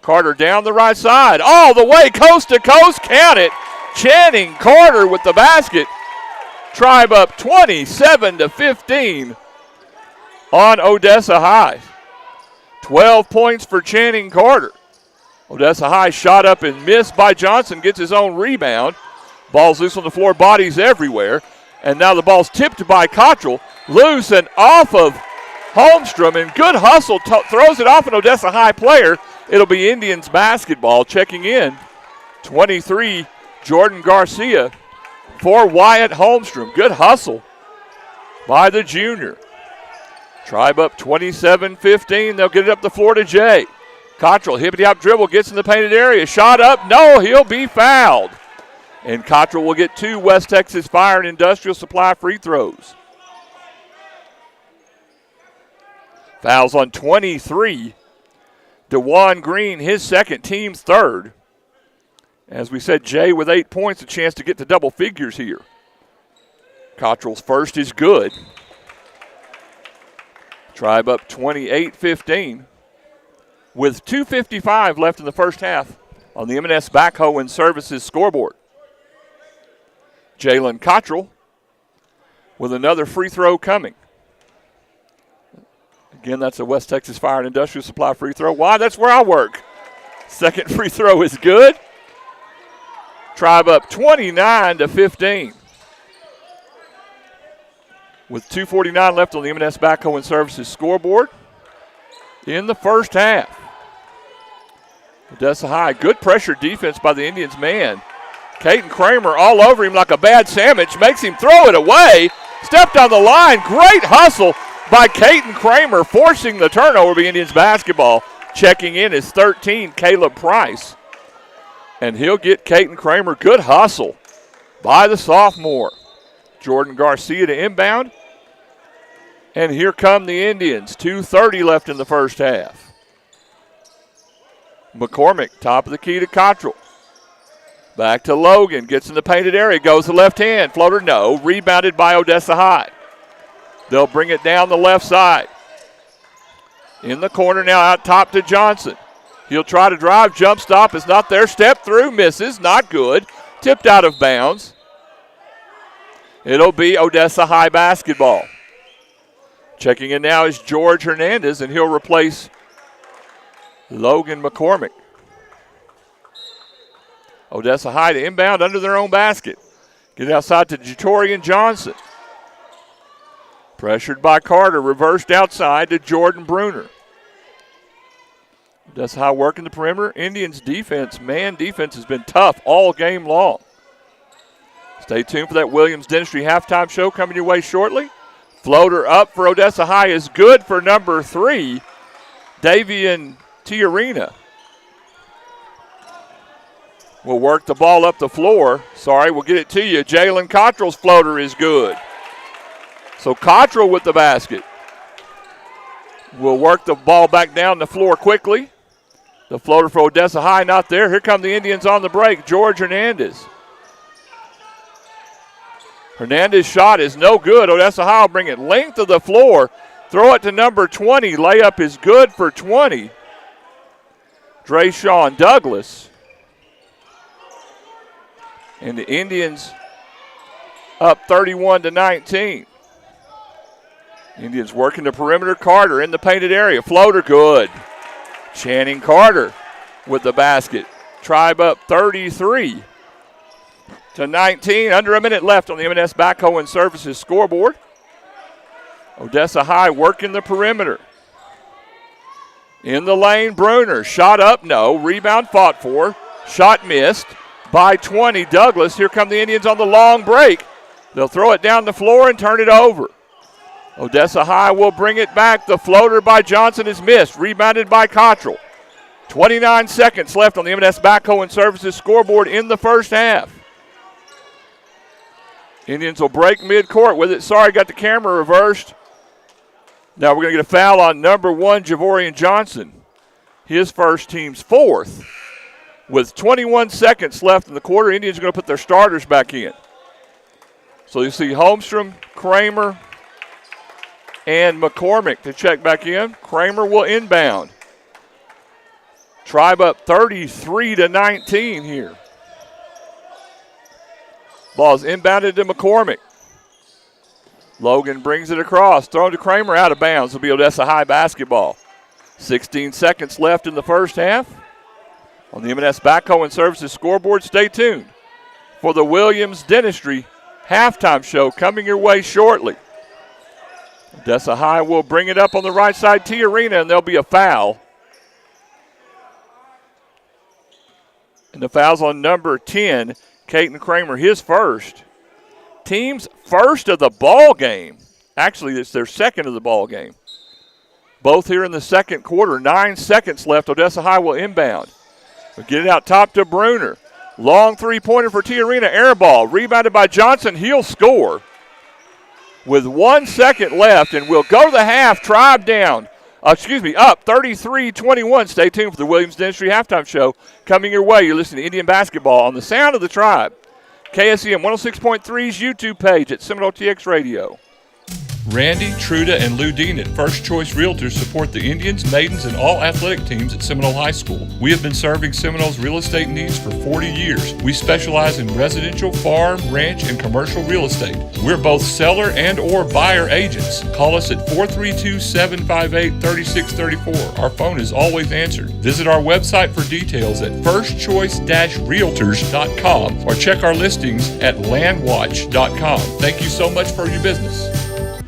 Carter down the right side. All the way coast to coast. Count it. Channing Carter with the basket. Tribe up 27-15 on Odessa High. 12 points for Channing Carter. Odessa High shot up and missed by Johnson. Gets his own rebound. Ball's loose on the floor. Bodies everywhere. And now the ball's tipped by Cottrell. Loose and off of Holmstrom. And good hustle. Throws it off an Odessa High player. It'll be Indians basketball. Checking in. 23, Jordan Garcia for Wyatt Holmstrom. Good hustle by the junior. Tribe up 27-15. They'll get it up the floor to Jay. Cottrell, hippity-hop dribble, gets in the painted area. Shot up. No, he'll be fouled. And Cottrell will get 2 West Texas Fire and Industrial Supply free throws. Fouls on 23. DeJuan Green, his second, team's third. As we said, Jay with 8 points, a chance to get to double figures here. Cottrell's first is good. Tribe up 28-15 with 2:55 left in the first half on the M&S Backhoe and Services scoreboard. Jalen Cottrell with another free throw coming. Again, that's a West Texas Fire and Industrial Supply free throw. Why? That's where I work. Second free throw is good. Tribe up 29-15. With 2:49 left on the M&S Backhoe and Services scoreboard in the first half. Odessa High, good pressure defense by the Indians' man. Caden Kramer all over him like a bad sandwich, makes him throw it away. Stepped on the line, great hustle by Caden Kramer, forcing the turnover by Indians basketball. Checking in is 13, Caleb Price. And he'll get Caden Kramer, good hustle by the sophomore. Jordan Garcia to inbound. And here come the Indians. 2:30 left in the first half. McCormick, top of the key to Cottrell. Back to Logan, gets in the painted area, goes to left hand. Floater, no. Rebounded by Odessa High. They'll bring it down the left side. In the corner now, out top to Johnson. He'll try to drive, jump stop is not there. Step through, misses, not good. Tipped out of bounds. It'll be Odessa High basketball. Checking in now is George Hernandez, and he'll replace Logan McCormick. Odessa High to inbound under their own basket. Get it outside to Jatorian Johnson. Pressured by Carter, reversed outside to Jordan Bruner. Odessa High working the perimeter. Indians defense, man defense has been tough all game long. Stay tuned for that Williams Dentistry halftime show coming your way shortly. Floater up for Odessa High is good for number 3, Davian Tiarina. Will work the ball up the floor. Sorry, we'll get it to you. Jalen Cottrell's floater is good. So Cottrell with the basket. Will work the ball back down the floor quickly. The floater for Odessa High not there. Here come the Indians on the break. George Hernandez. Hernandez's shot is no good. Odessa High will bring it length of the floor. Throw it to number 20. Layup is good for 20. Drayshawn Douglas. And the Indians up 31-19. Indians working the perimeter. Carter in the painted area. Floater good. Channing Carter with the basket. Tribe up 33-19. Under a minute left on the M&S Backhoe and Services scoreboard. Odessa High working the perimeter. In the lane, Bruner. Shot up, no. Rebound fought for. Shot missed by 20. Douglas. Here come the Indians on the long break. They'll throw it down the floor and turn it over. Odessa High will bring it back. The floater by Johnson is missed. Rebounded by Cottrell. 29 seconds left on the M&S Backhoe and Services scoreboard in the first half. Indians will break midcourt with it. Sorry, got the camera reversed. Now we're going to get a foul on number 1, Javorian Johnson. His first, team's fourth. With 21 seconds left in the quarter, Indians are going to put their starters back in. So you see Holmstrom, Kramer, and McCormick to check back in. Kramer will inbound. Tribe up 33-19 here. Ball's inbounded to McCormick. Logan brings it across. Thrown to Kramer, out of bounds. Will be Odessa High basketball. 16 seconds left in the first half. On the M&S Backhoe and Services scoreboard, stay tuned for the Williams Dentistry halftime show coming your way shortly. Odessa High will bring it up on the right side T Arena, and there'll be a foul. And the foul's on number 10, Caden Kramer, his first. Team's first of the ball game. Actually, it's their second of the ball game. Both here in the second quarter. 9 seconds left. Odessa High will inbound. We'll get it out top to Bruner. Long three-pointer for T Arena. Air ball. Rebounded by Johnson. He'll score. With 1 second left, and we'll go to the half. Tribe down. Up 33-21. Stay tuned for the Williams Dentistry halftime show coming your way. You're listening to Indian basketball on the Sound of the Tribe. KSEM 106.3's YouTube page at Seminole TX Radio. Randy, Truda, and Lou Dean at First Choice Realtors support the Indians, Maidens, and all athletic teams at Seminole High School. We have been serving Seminole's real estate needs for 40 years. We specialize in residential, farm, ranch, and commercial real estate. We're both seller and or buyer agents. Call us at 432-758-3634. Our phone is always answered. Visit our website for details at firstchoice-realtors.com or check our listings at landwatch.com. Thank you so much for your business.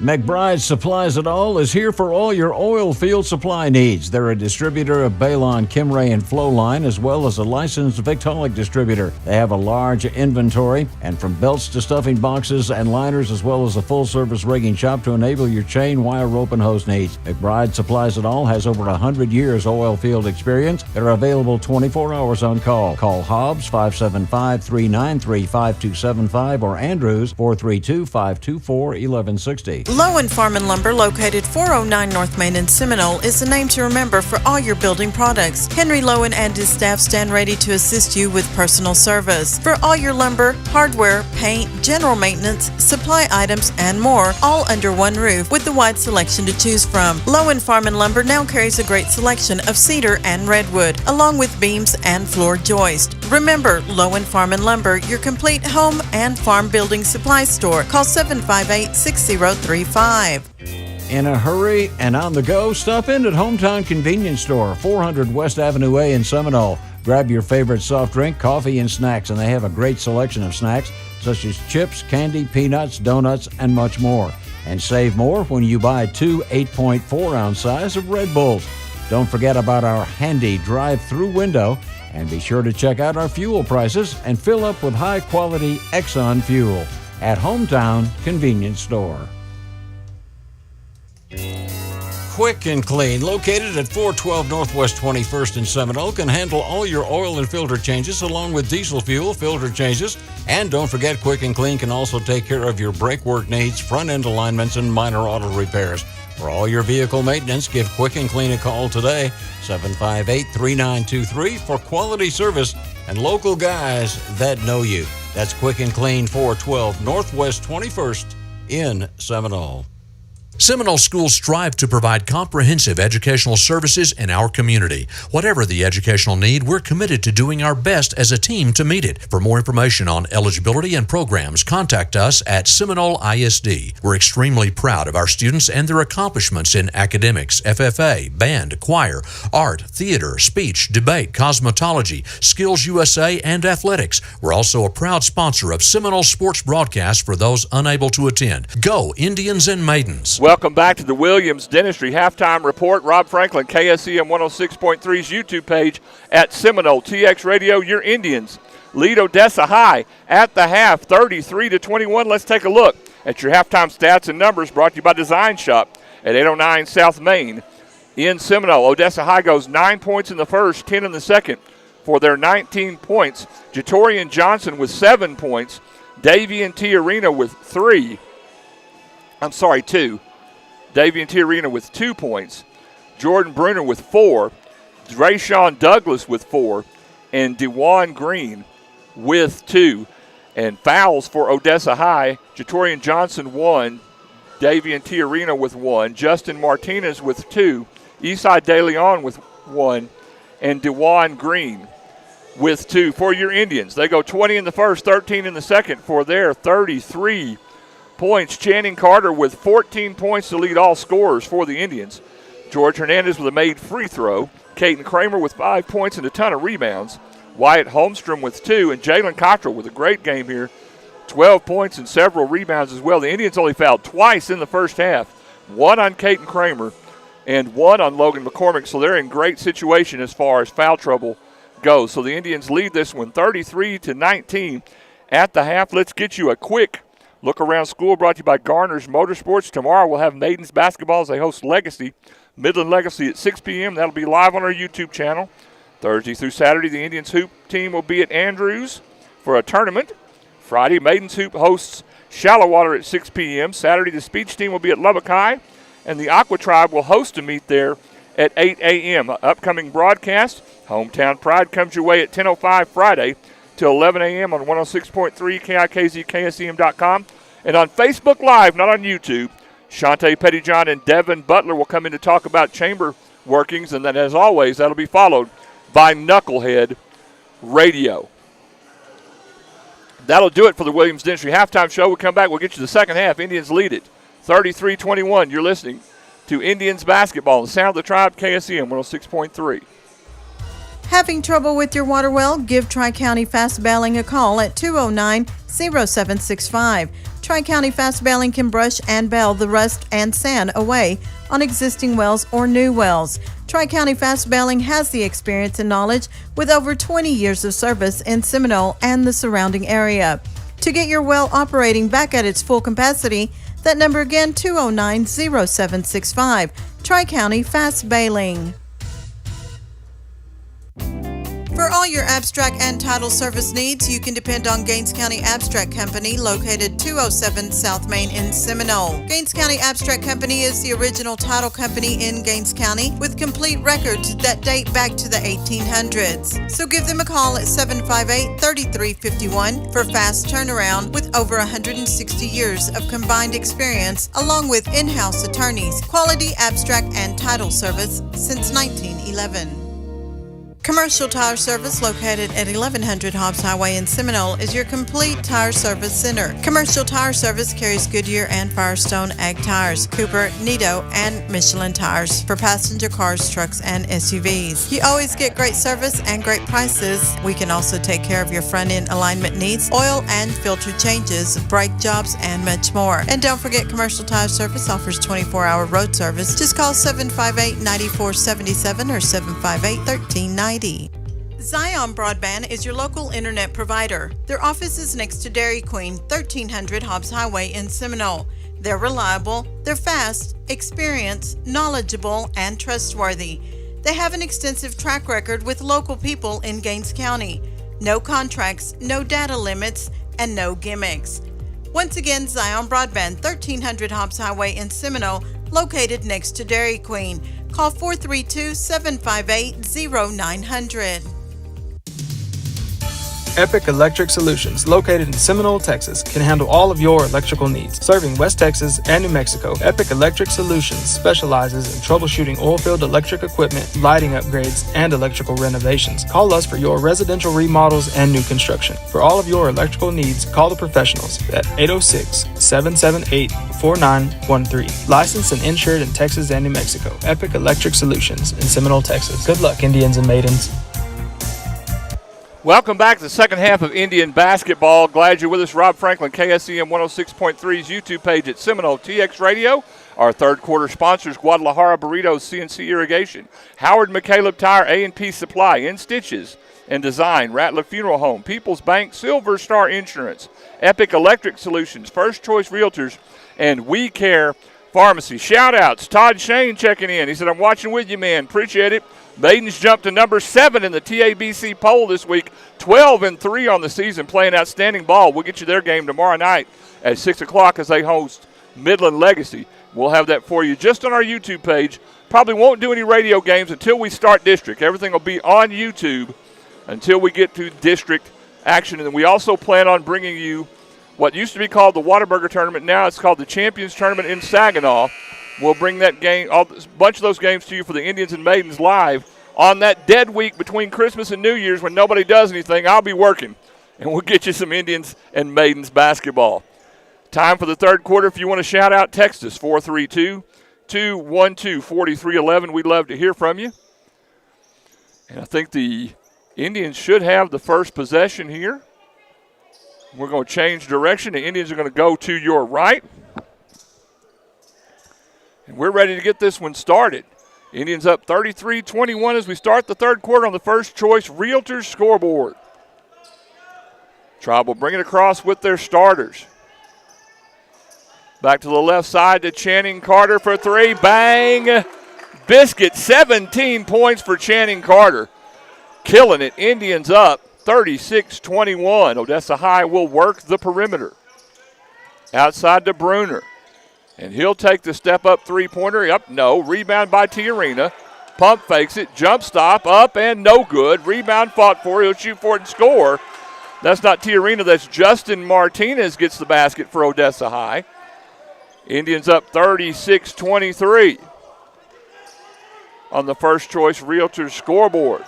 McBride Supplies It All is here for all your oil field supply needs. They're a distributor of Balon, Kimray, and Flowline, as well as a licensed Victaulic distributor. They have a large inventory, and from belts to stuffing boxes and liners, as well as a full-service rigging shop to enable your chain, wire, rope, and hose needs. McBride Supplies It All has over 100 years oil field experience. They're available 24 hours on call. Call Hobbs 575-393-5275 or Andrews 432-524-1160. Lowen Farm and Lumber, located 409 North Main in Seminole, is a name to remember for all your building products. Henry Lowen and his staff stand ready to assist you with personal service. For all your lumber, hardware, paint, general maintenance, supply items, and more, all under one roof with a wide selection to choose from. Lowen Farm and Lumber now carries a great selection of cedar and redwood, along with beams and floor joist. Remember, Lowen Farm and Lumber, your complete home and farm building supply store. Call 758-6035. In a hurry and on the go, stop in at Hometown Convenience Store, 400 West Avenue A in Seminole. Grab your favorite soft drink, coffee, and snacks, and they have a great selection of snacks such as chips, candy, peanuts, donuts, and much more. And save more when you buy 2 8.4-ounce size of Red Bulls. Don't forget about our handy drive-through window, and be sure to check out our fuel prices and fill up with high-quality Exxon fuel at Hometown Convenience Store. Quick and Clean, located at 412 Northwest 21st in Seminole, can handle all your oil and filter changes along with diesel fuel, filter changes. And don't forget, Quick and Clean can also take care of your brake work needs, front-end alignments, and minor auto repairs. For all your vehicle maintenance, give Quick and Clean a call today, 758-3923, for quality service and local guys that know you. That's Quick and Clean, 412 Northwest 21st in Seminole. Seminole schools strive to provide comprehensive educational services in our community. Whatever the educational need, we're committed to doing our best as a team to meet it. For more information on eligibility and programs, contact us at Seminole ISD. We're extremely proud of our students and their accomplishments in academics, FFA, band, choir, art, theater, speech, debate, cosmetology, Skills USA, and athletics. We're also a proud sponsor of Seminole sports broadcasts for those unable to attend. Go Indians and Maidens! Welcome back to the Williams Dentistry Halftime Report. Rob Franklin, KSEM 106.3's YouTube page at Seminole TX Radio. Your Indians lead Odessa High at the half, 33-21. Let's take a look at your halftime stats and numbers brought to you by Design Shop at 809 South Main in Seminole. Odessa High goes 9 points in the first, 10 in the second for their 19 points. Jatorian Johnson with 7 points. Davian Tiarina with 2. Davian Tiarina with 2 points. Jordan Bruner with 4. Drayshawn Douglas with 4. And DeJuan Green with 2. And fouls for Odessa High. Jatorian Johnson 1. Davian Tiarina with 1. Justin Martinez with 2. Esai De Leon with 1. And DeJuan Green with 2 for your Indians. They go 20 in the first, 13 in the second for their 33 points. Channing Carter with 14 points to lead all scorers for the Indians. George Hernandez with a made free throw. Caden Kramer with 5 points and a ton of rebounds. Wyatt Holmstrom with 2. And Jalen Cottrell with a great game here. 12 points and several rebounds as well. The Indians only fouled twice in the first half. 1 on Caden Kramer and 1 on Logan McCormick. So they're in great situation as far as foul trouble goes. So the Indians lead this one 33-19 at the half. Let's get you a quick look around school brought to you by Garner's Motorsports. Tomorrow we'll have Maidens basketball as they host Legacy, Midland Legacy at 6 p.m. That'll be live on our YouTube channel. Thursday through Saturday, the Indians hoop team will be at Andrews for a tournament. Friday, Maidens hoop hosts Shallow Water at 6 p.m. Saturday, the speech team will be at Lubbock High, and the Aqua Tribe will host a meet there at 8 a.m. Upcoming broadcast, Hometown Pride comes your way at 10:05 Friday till 11 a.m. on 106.3 KIKZ, KSEM.com. And on Facebook Live, not on YouTube, Shantae Pettyjohn and Devin Butler will come in to talk about chamber workings. And then, as always, that'll be followed by Knucklehead Radio. That'll do it for the Williams Dentistry Halftime Show. We'll come back. We'll get you the second half. Indians lead it 33-21. You're listening to Indians basketball. The sound of the Tribe, KSEM 106.3. Having trouble with your water well? Give Tri-County Fast Bailing a call at 209-0765. Tri-County Fast Bailing can brush and bail the rust and sand away on existing wells or new wells. Tri-County Fast Bailing has the experience and knowledge with over 20 years of service in Seminole and the surrounding area. To get your well operating back at its full capacity, that number again, 209-0765. Tri-County Fast Bailing. For all your abstract and title service needs, you can depend on Gaines County Abstract Company, located 207 South Main in Seminole. Gaines County Abstract Company is the original title company in Gaines County with complete records that date back to the 1800s. So give them a call at 758-3351 for fast turnaround with over 160 years of combined experience along with in-house attorneys. Quality abstract and title service since 1911. Commercial Tire Service, located at 1100 Hobbs Highway in Seminole, is your complete tire service center. Commercial Tire Service carries Goodyear and Firestone Ag tires, Cooper, Nito, and Michelin tires for passenger cars, trucks, and SUVs. You always get great service and great prices. We can also take care of your front-end alignment needs, oil and filter changes, brake jobs, and much more. And don't forget, Commercial Tire Service offers 24-hour road service. Just call 758-9477 or 758-1390. Zion Broadband is your local internet provider. Their office is next to Dairy Queen, 1300 Hobbs Highway in Seminole. They're reliable, they're fast, experienced, knowledgeable, and trustworthy. They have an extensive track record with local people in Gaines County. No contracts, no data limits, and no gimmicks. Once again, Zion Broadband, 1300 Hobbs Highway in Seminole, located next to Dairy Queen. Call 432-758-0900. Epic Electric Solutions, located in Seminole, Texas, can handle all of your electrical needs. Serving West Texas and New Mexico, Epic Electric Solutions specializes in troubleshooting oilfield electric equipment, lighting upgrades, and electrical renovations. Call us for your residential remodels and new construction. For all of your electrical needs, call the professionals at 806-778-4913. Licensed and insured in Texas and New Mexico. Epic Electric Solutions in Seminole, Texas. Good luck, Indians and maidens. Welcome back to the second half of Indian basketball. Glad you're with us. Rob Franklin, KSEM 106.3's YouTube page at Seminole TX Radio. Our third quarter sponsors, Guadalajara Burritos, CNC Irrigation, Howard McCaleb Tire, A&P Supply, In Stitches and Design, Rattler Funeral Home, People's Bank, Silver Star Insurance, Epic Electric Solutions, First Choice Realtors, and We Care Pharmacy. Shout-outs, Todd Shane checking in. He said, I'm watching with you, man. Appreciate it. Maidens jumped to number 7 in the TABC poll this week, 12-3 on the season, playing outstanding ball. We'll get you their game tomorrow night at 6 o'clock as they host Midland Legacy. We'll have that for you just on our YouTube page. Probably won't do any radio games until we start district. Everything will be on YouTube until we get to district action. And then we also plan on bringing you what used to be called the Whataburger Tournament. Now it's called the Champions Tournament in Saginaw. We'll bring that game, a bunch of those games to you for the Indians and Maidens live on that dead week between Christmas and New Year's when nobody does anything. I'll be working, and we'll get you some Indians and Maidens basketball. Time for the third quarter. If you want to shout out, text us, 432-212-4311. We'd love to hear from you. And I think the Indians should have the first possession here. We're going to change direction. The Indians are going to go to your right. And we're ready to get this one started. Indians up 33-21 as we start the third quarter on the First Choice Realtors scoreboard. Tribe will bring it across with their starters. Back to the left side to Channing Carter for three. Bang! Biscuit, 17 points for Channing Carter. Killing it. Indians up 36-21. Odessa High will work the perimeter. Outside to Bruner. And he'll take the step-up three-pointer. Up, no. Rebound by Tiarina. Pump fakes it. Jump stop. Up and no good. Rebound fought for. He'll shoot for it and score. That's not Tiarina. That's Justin Martinez gets the basket for Odessa High. Indians up 36-23 on the First Choice Realtors scoreboard.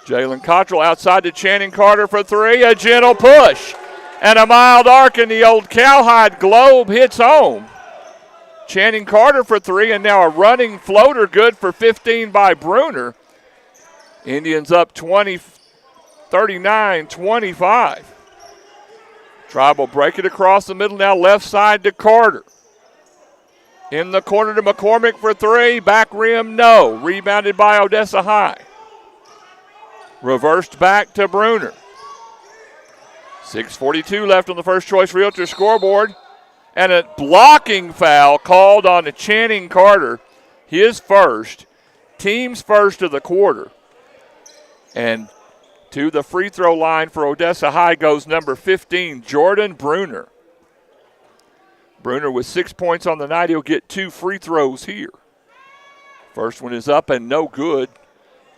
Jalen Cottrell outside to Channing Carter for three. A gentle push and a mild arc, and the old Cowhide Globe hits home. Channing Carter for three, and now a running floater good for 15 by Bruner. Indians up 39-25. Tribe will break it across the middle now, left side to Carter. In the corner to McCormick for three. Back rim, no. Rebounded by Odessa High. Reversed back to Bruner. 6:42 left on the First Choice Realtor scoreboard. And a blocking foul called on Channing Carter. His first. Team's first of the quarter. And to the free throw line for Odessa High goes number 15, Jordan Bruner. Bruner with 6 points on the night. He'll get 2 free throws here. First one is up and no good.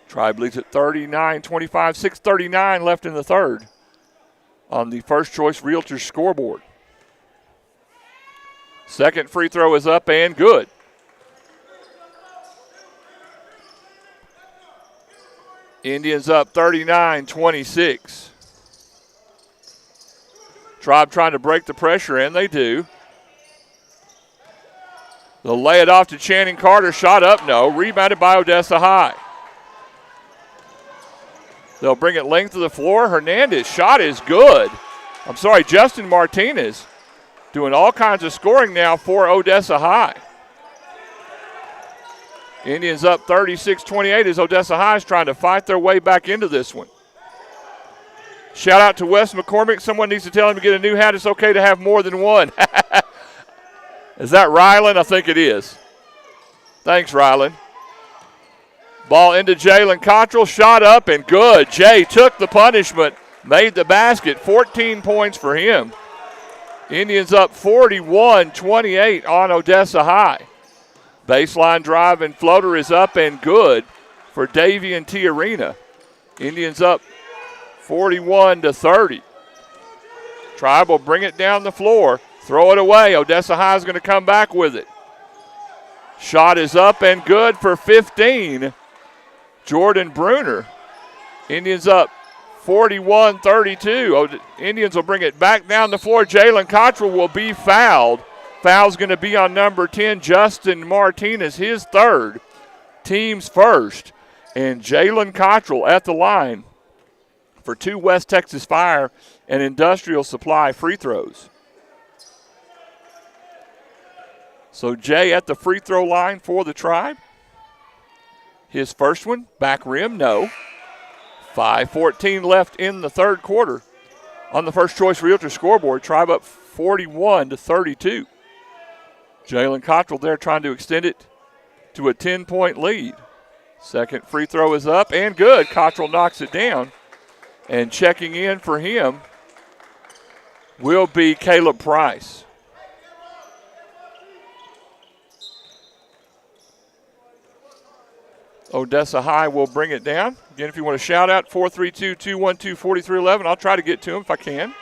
Tribe leads at 39-25, 6:39 left in the third on the First Choice Realtors scoreboard. Second free throw is up and good. Indians up 39-26. Tribe trying to break the pressure, and they do. They'll lay it off to Channing Carter. Shot up, no. Rebounded by Odessa High. They'll bring it length of the floor. Hernandez, shot is good. Justin Martinez doing all kinds of scoring now for Odessa High. Indians up 36-28 as Odessa High is trying to fight their way back into this one. Shout out to Wes McCormick. Someone needs to tell him to get a new hat. It's okay to have more than one. Is that Ryland? I think it is. Thanks, Ryland. Ball into Jalen Cottrell. Shot up and good. Jay took the punishment, made the basket. 14 points for him. Indians up 41-28 on Odessa High. Baseline drive and floater is up and good for Davy and Tiarina. Indians up 41-30. Tribe will bring it down the floor. Throw it away. Odessa High is going to come back with it. Shot is up and good for 15. Jordan Bruner. Indians up 41-32. Indians will bring it back down the floor. Jalen Cottrell will be fouled. Foul's going to be on number 10, Justin Martinez, his third, team's first. And Jalen Cottrell at the line for 2 West Texas Fire and Industrial Supply free throws. So Jay at the free throw line for the Tribe. His first one, back rim, no. 5:14 left in the third quarter. On the First Choice Realtor scoreboard, Tribe up 41-32. Jalen Cottrell there trying to extend it to a 10-point lead. Second free throw is up and good. Cottrell knocks it down. And checking in for him will be Caleb Price. Odessa High will bring it down. Again, if you want to shout out, 432-212-4311. I'll try to get to him if I can.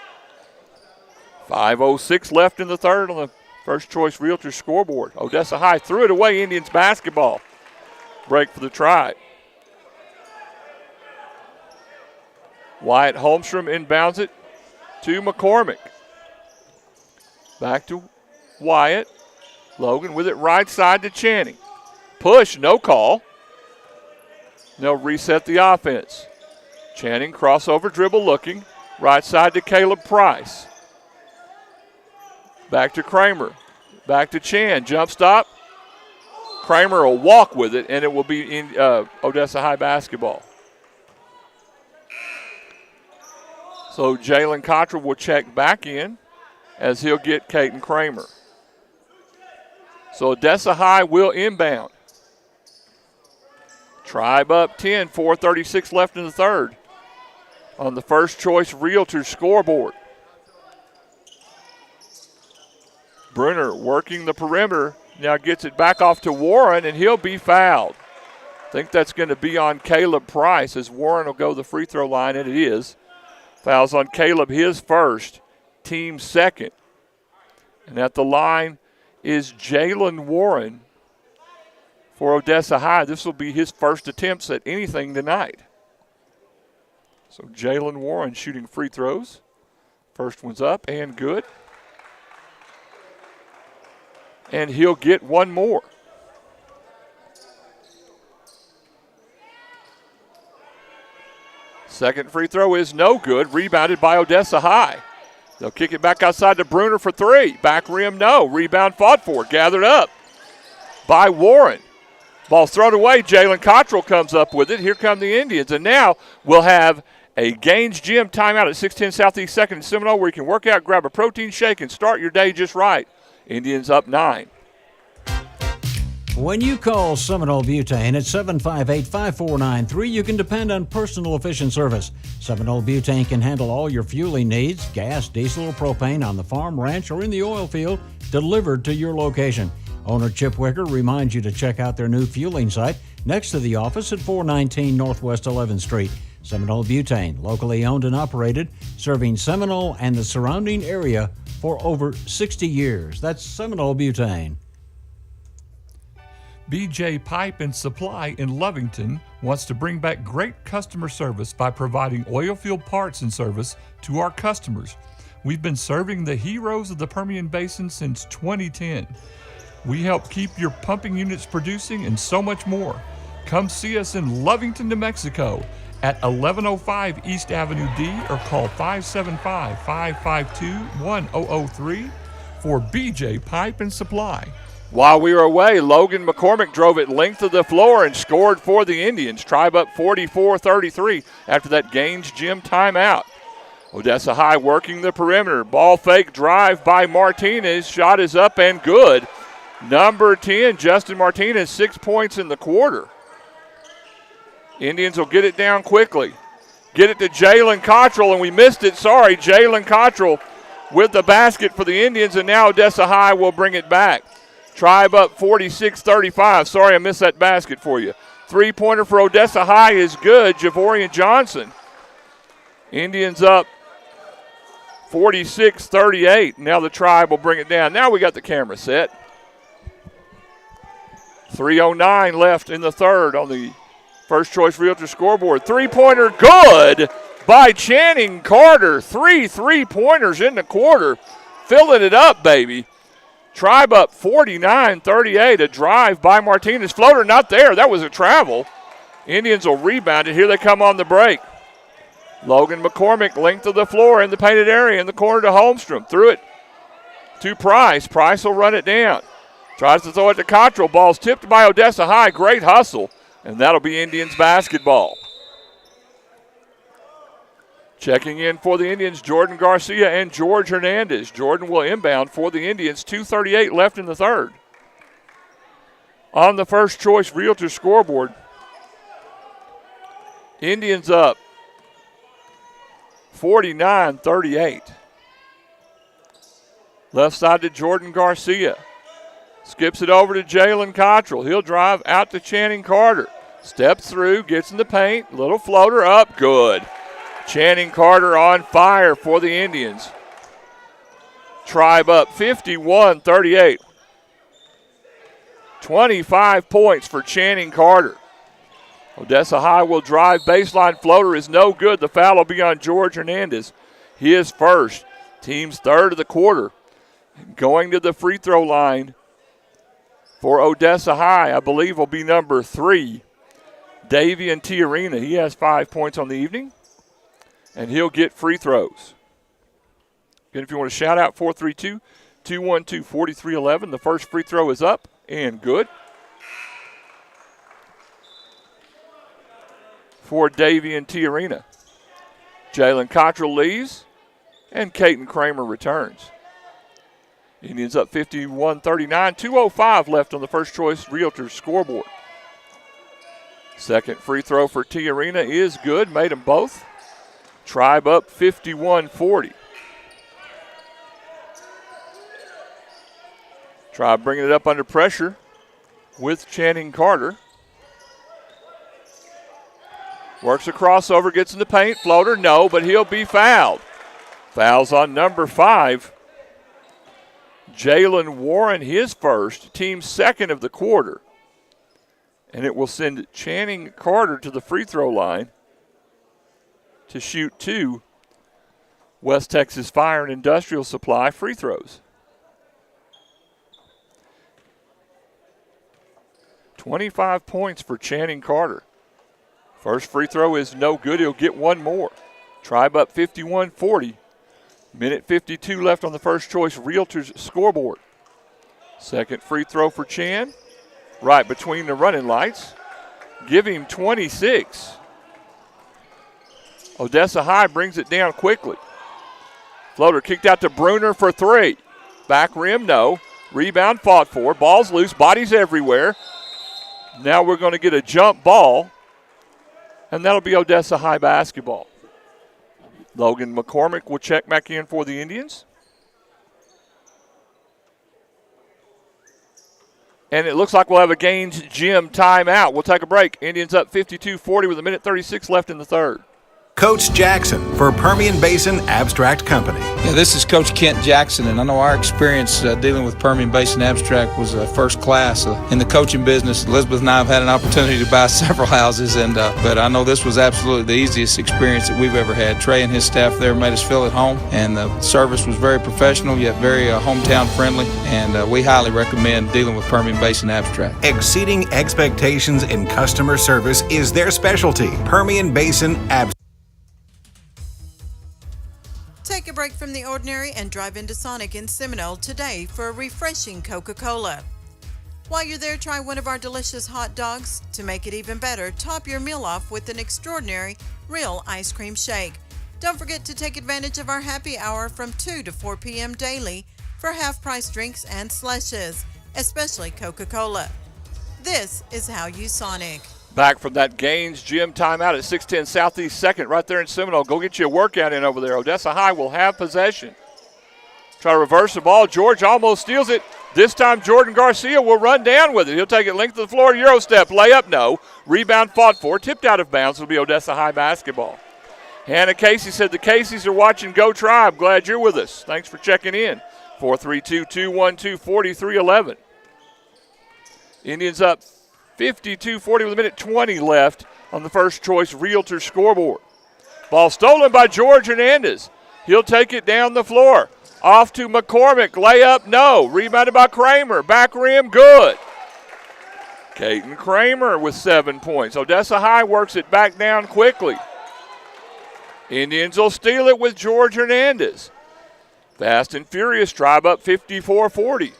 5:06 left in the third on the First Choice Realtor scoreboard. Odessa High threw it away. Indians basketball. Break for the Tribe. Wyatt Holmstrom inbounds it to McCormick. Back to Wyatt. Logan with it right side to Channing. Push, no call. They'll reset the offense. Channing crossover dribble looking. Right side to Caleb Price. Back to Kramer. Back to Chan. Jump stop. Kramer will walk with it, and it will be in Odessa High basketball. So Jalen Cottrell will check back in as he'll get Caden Kramer. So Odessa High will inbound. Tribe up 10, 4:36 left in the third on the First Choice Realtor scoreboard. Brunner working the perimeter, now gets it back off to Warren, and he'll be fouled. I think that's going to be on Caleb Price as Warren will go the free throw line, and it is. Fouls on Caleb, his first, team second. And at the line is Jalen Warren for Odessa High. This will be his first attempts at anything tonight. So Jalen Warren shooting free throws. First one's up and good. And he'll get one more. Second free throw is no good. Rebounded by Odessa High. They'll kick it back outside to Brunner for three. Back rim, no. Rebound fought for. Gathered up by Warren. Ball thrown away. Jalen Cottrell comes up with it. Here come the Indians. And now we'll have a Gaines Gym timeout at 610 Southeast 2nd in Seminole where you can work out, grab a protein shake, and start your day just right. Indians up 9. When you call Seminole Butane at 758-5493, you can depend on personal efficient service. Seminole Butane can handle all your fueling needs, gas, diesel, or propane on the farm, ranch, or in the oil field, delivered to your location. Owner Chip Wicker reminds you to check out their new fueling site next to the office at 419 Northwest 11th Street. Seminole Butane, locally owned and operated, serving Seminole and the surrounding area for over 60 years. That's Seminole Butane. BJ Pipe and Supply in Lovington wants to bring back great customer service by providing oil field parts and service to our customers. We've been serving the heroes of the Permian Basin since 2010. We help keep your pumping units producing and so much more. Come see us in Lovington, New Mexico at 1105 East Avenue D or call 575-552-1003 for BJ Pipe and Supply. While we were away, Logan McCormick drove it length of the floor and scored for the Indians. Tribe up 44-33 after that Gaines Gym timeout. Odessa High working the perimeter. Ball fake drive by Martinez. Shot is up and good. Number 10, Justin Martinez, 6 points in the quarter. Indians will get it down quickly. Get it to Jalen Cottrell, and we missed it. Sorry, Jalen Cottrell with the basket for the Indians, and now Odessa High will bring it back. Tribe up 46-35. Sorry, I missed that basket for you. Three-pointer for Odessa High is good. Javorian Johnson. Indians up 46-38. Now the Tribe will bring it down. Now we got the camera set. 3:09 left in the third on the First Choice Realtor scoreboard. Three-pointer good by Channing Carter. Three three-pointers in the quarter. Filling it up, baby. Tribe up 49-38. A drive by Martinez. Floater not there. That was a travel. Indians will rebound it. Here they come on the break. Logan McCormick, length of the floor in the painted area in the corner to Holmstrom. Threw it to Price. Price will run it down. Tries to throw it to Cottrell. Ball's tipped by Odessa High. Great hustle. And that'll be Indians basketball. Checking in for the Indians, Jordan Garcia and George Hernandez. Jordan will inbound for the Indians. 2:38 left in the third. On the First Choice Realtor scoreboard, Indians up 49-38. Left side to Jordan Garcia. Skips it over to Jalen Cottrell. He'll drive out to Channing Carter. Steps through, gets in the paint. Little floater up, good. Channing Carter on fire for the Indians. Tribe up 51-38. 25 points for Channing Carter. Odessa High will drive. Baseline floater is no good. The foul will be on George Hernandez. His first. Team's third of the quarter. Going to the free throw line for Odessa High, I believe, will be number 3, Davian Tiarina. He has 5 points on the evening, and he'll get free throws. Again, if you want to shout out, 432-212-4311. The first free throw is up and good for Davian Tiarina. Jalen Cottrell leaves, and Caden Kramer returns. Indians up 51-39. 2:05 left on the First Choice Realtors scoreboard. Second free throw for Tiarina is good. Made them both. Tribe up 51-40. Tribe bringing it up under pressure with Channing Carter. Works a crossover, gets in the paint. Floater, no, but he'll be fouled. Fouls on number 5. Jalen Warren, his first, team second of the quarter. And it will send Channing Carter to the free throw line to shoot 2 West Texas Fire and Industrial Supply free throws. 25 points for Channing Carter. First free throw is no good. He'll get one more. Tribe up 51-40. Minute 52 left on the First Choice Realtors scoreboard. Second free throw for Chan. Right between the running lights. Give him 26. Odessa High brings it down quickly. Floater kicked out to Bruner for 3. Back rim, no. Rebound fought for. Ball's loose. Bodies everywhere. Now we're going to get a jump ball. And that'll be Odessa High basketball. Logan McCormick will check back in for the Indians. And it looks like we'll have a Gaines Gym timeout. We'll take a break. Indians up 52-40 with a minute 36 left in the third. Coach Jackson for Permian Basin Abstract Company. Yeah, this is Coach Kent Jackson, and I know our experience dealing with Permian Basin Abstract was first class. In the coaching business, Elizabeth and I have had an opportunity to buy several houses, but I know this was absolutely the easiest experience that we've ever had. Trey and his staff there made us feel at home, and the service was very professional yet very hometown friendly, and we highly recommend dealing with Permian Basin Abstract. Exceeding expectations in customer service is their specialty. Permian Basin Abstract. Take a break from the ordinary and drive into Sonic in Seminole today for a refreshing Coca-Cola. While you're there, try one of our delicious hot dogs. To make it even better, top your meal off with an extraordinary real ice cream shake. Don't forget to take advantage of our happy hour from 2 to 4 p.m. daily for half-price drinks and slushes, especially Coca-Cola. This is how you Sonic. Back from that Gaines Gym timeout at 610 Southeast 2nd right there in Seminole. Go get you a workout in over there. Odessa High will have possession. Try to reverse the ball. George almost steals it. This time Jordan Garcia will run down with it. He'll take it length of the floor. Euro step. Layup, no. Rebound fought for. Tipped out of bounds. It'll be Odessa High basketball. Hannah Casey said the Caseys are watching Go Tribe. Glad you're with us. Thanks for checking in. 432-212-4311. Indians up 52-40 with a minute 20 left on the First Choice Realtor scoreboard. Ball stolen by George Hernandez. He'll take it down the floor. Off to McCormick. Layup, no. Rebounded by Kramer. Back rim, good. Caden Kramer with 7 points. Odessa High works it back down quickly. Indians will steal it with George Hernandez. Fast and furious, Tribe up 54-40.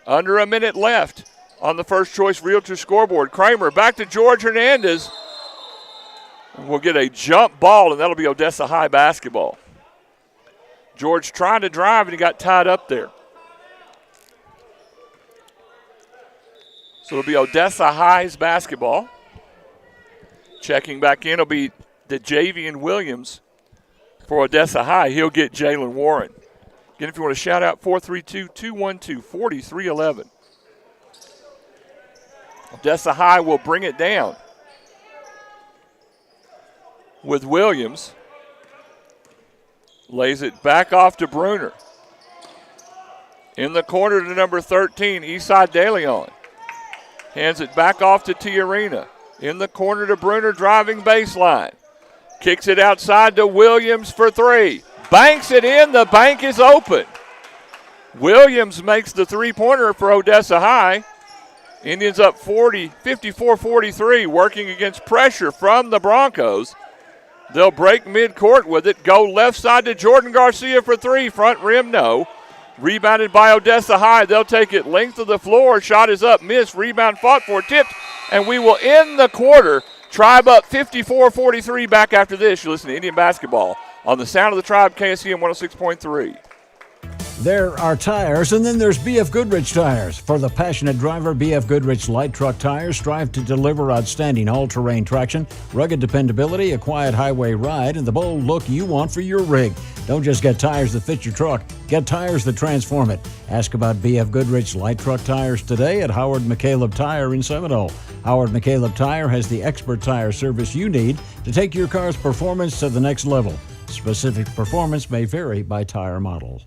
Under a minute left on the First Choice Realtor scoreboard. Kramer back to George Hernandez. We'll get a jump ball, and that'll be Odessa High basketball. George trying to drive, and he got tied up there. So it'll be Odessa High's basketball. Checking back in will be DeJavian Williams for Odessa High. He'll get Jalen Warren. Again, if you want to shout out, 432-212-4311. Odessa High will bring it down with Williams. Lays it back off to Bruner. In the corner to number 13, Esai DeLeon. Hands it back off to Tiarina. In the corner to Bruner, driving baseline. Kicks it outside to Williams for three. Banks it in. The bank is open. Williams makes the three-pointer for Odessa High. Indians up 54-43, working against pressure from the Broncos. They'll break midcourt with it. Go left side to Jordan Garcia for three. Front rim, no. Rebounded by Odessa High. They'll take it length of the floor. Shot is up, missed. Rebound fought for, tipped. And we will end the quarter. Tribe up 54-43 back after this. You listen to Indian basketball on the Sound of the Tribe, KSEM 106.3. There are tires, and then there's B.F. Goodrich Tires. For the passionate driver, B.F. Goodrich light truck tires strive to deliver outstanding all-terrain traction, rugged dependability, a quiet highway ride, and the bold look you want for your rig. Don't just get tires that fit your truck. Get tires that transform it. Ask about B.F. Goodrich light truck tires today at Howard McCaleb Tire in Seminole. Howard McCaleb Tire has the expert tire service you need to take your car's performance to the next level. Specific performance may vary by tire model.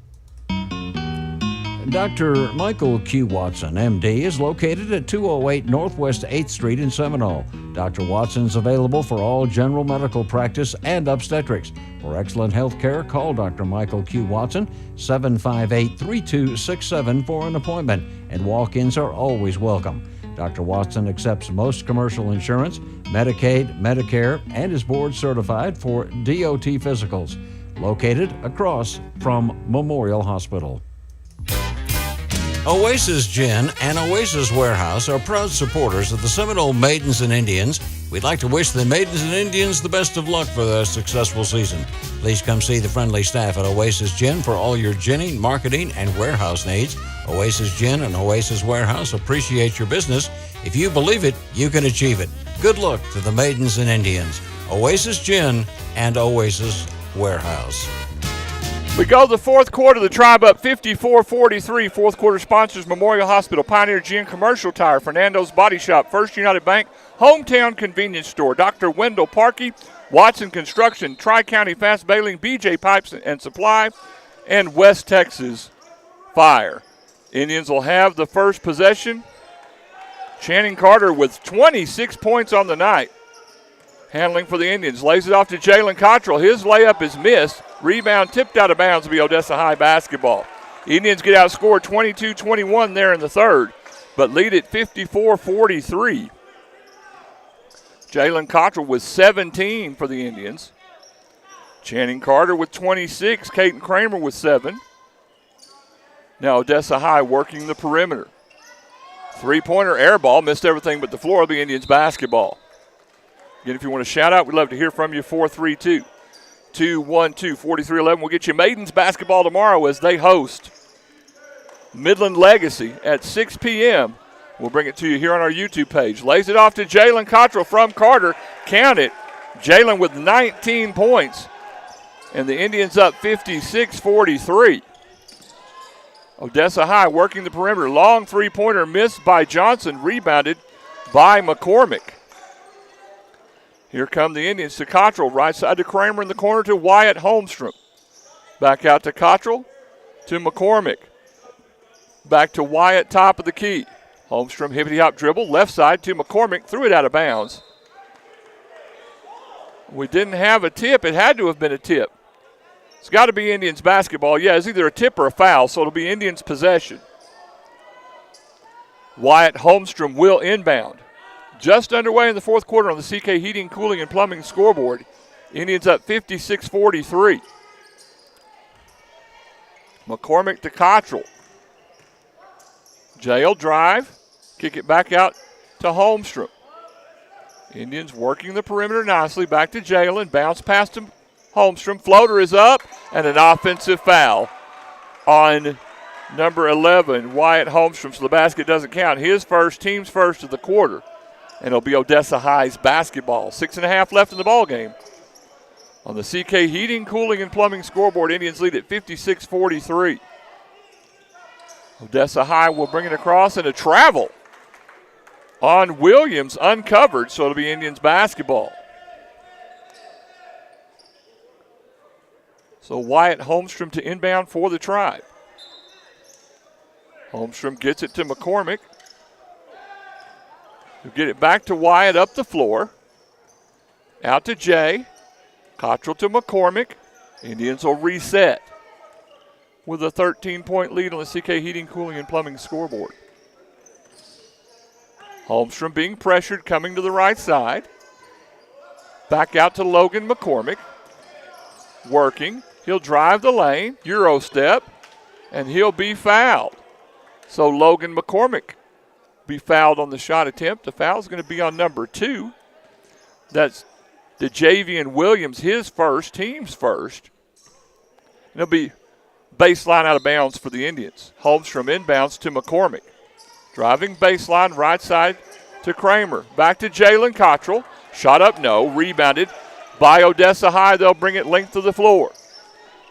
Dr. Michael Q. Watson, MD, is located at 208 Northwest 8th Street in Seminole. Dr. Watson's available for all general medical practice and obstetrics. For excellent health care, call Dr. Michael Q. Watson, 758-3267 for an appointment, and walk-ins are always welcome. Dr. Watson accepts most commercial insurance, Medicaid, Medicare, and is board certified for DOT physicals. Located across from Memorial Hospital. Oasis Gin and Oasis Warehouse are proud supporters of the Seminole Maidens and Indians. We'd like to wish the Maidens and Indians the best of luck for their successful season. Please come see the friendly staff at Oasis Gin for all your ginning, marketing, and warehouse needs. Oasis Gin and Oasis Warehouse appreciate your business. If you believe it, you can achieve it. Good luck to the Maidens and Indians. Oasis Gin and Oasis Warehouse. We go to the fourth quarter. The Tribe up 54-43. Fourth quarter sponsors Memorial Hospital, Pioneer Gin, Commercial Tire, Fernando's Body Shop, First United Bank, Hometown Convenience Store, Dr. Wendell Parkey, Watson Construction, Tri-County Fast Bailing, BJ Pipes and Supply, and West Texas Fire. Indians will have the first possession. Channing Carter with 26 points on the night. Handling for the Indians. Lays it off to Jalen Cottrell. His layup is missed. Rebound tipped out of bounds will be Odessa High basketball. Indians get outscored 22-21 there in the third, but lead at 54-43. Jalen Cottrell with 17 for the Indians. Channing Carter with 26. Caden Kramer with 7. Now Odessa High working the perimeter. Three-pointer air ball. Missed everything but the floor of the Indians basketball. Again, if you want to shout out, we'd love to hear from you. 432-212-4311. We'll get you Maidens basketball tomorrow as they host Midland Legacy at 6 p.m. We'll bring it to you here on our YouTube page. Lays it off to Jalen Cottrell from Carter. Count it. Jalen with 19 points. And the Indians up 56-43. Odessa High working the perimeter. Long three-pointer missed by Johnson. Rebounded by McCormick. Here come the Indians to Cottrell. Right side to Kramer in the corner to Wyatt Holmstrom. Back out to Cottrell to McCormick. Back to Wyatt, top of the key. Holmstrom hippity-hop dribble. Left side to McCormick. Threw it out of bounds. We didn't have a tip. It had to have been a tip. It's got to be Indians basketball. Yeah, it's either a tip or a foul, so it'll be Indians possession. Wyatt Holmstrom will inbound. Just underway in the fourth quarter on the CK Heating, Cooling, and Plumbing scoreboard. Indians up 56-43. McCormick to Cottrell. Jay will drive, kick it back out to Holmstrom. Indians working the perimeter nicely. Back to Jalen. Bounce past him. Holmstrom. Floater is up, and an offensive foul on number 11, Wyatt Holmstrom. So the basket doesn't count. His first, team's first of the quarter. And it'll be Odessa High's basketball. 6.5 left in the ball game. On the CK Heating, Cooling, and Plumbing scoreboard, Indians lead at 56-43. Odessa High will bring it across, and a travel on Williams, uncovered, so it'll be Indians basketball. So Wyatt Holmstrom to inbound for the Tribe. Holmstrom gets it to McCormick. He'll get it back to Wyatt up the floor. Out to Jay. Cottrell to McCormick. Indians will reset with a 13-point lead on the CK Heating, Cooling, and Plumbing scoreboard. Holmstrom being pressured, coming to the right side. Back out to Logan McCormick. Working. He'll drive the lane, Euro step, and he'll be fouled. So Logan McCormick be fouled on the shot attempt. The foul is going to be on number 2. That's DeJavian Williams, his first, team's first. And it'll be baseline out of bounds for the Indians. Holmstrom inbounds to McCormick. Driving baseline, right side to Kramer. Back to Jalen Cottrell. Shot up, no. Rebounded by Odessa High. They'll bring it length of the floor.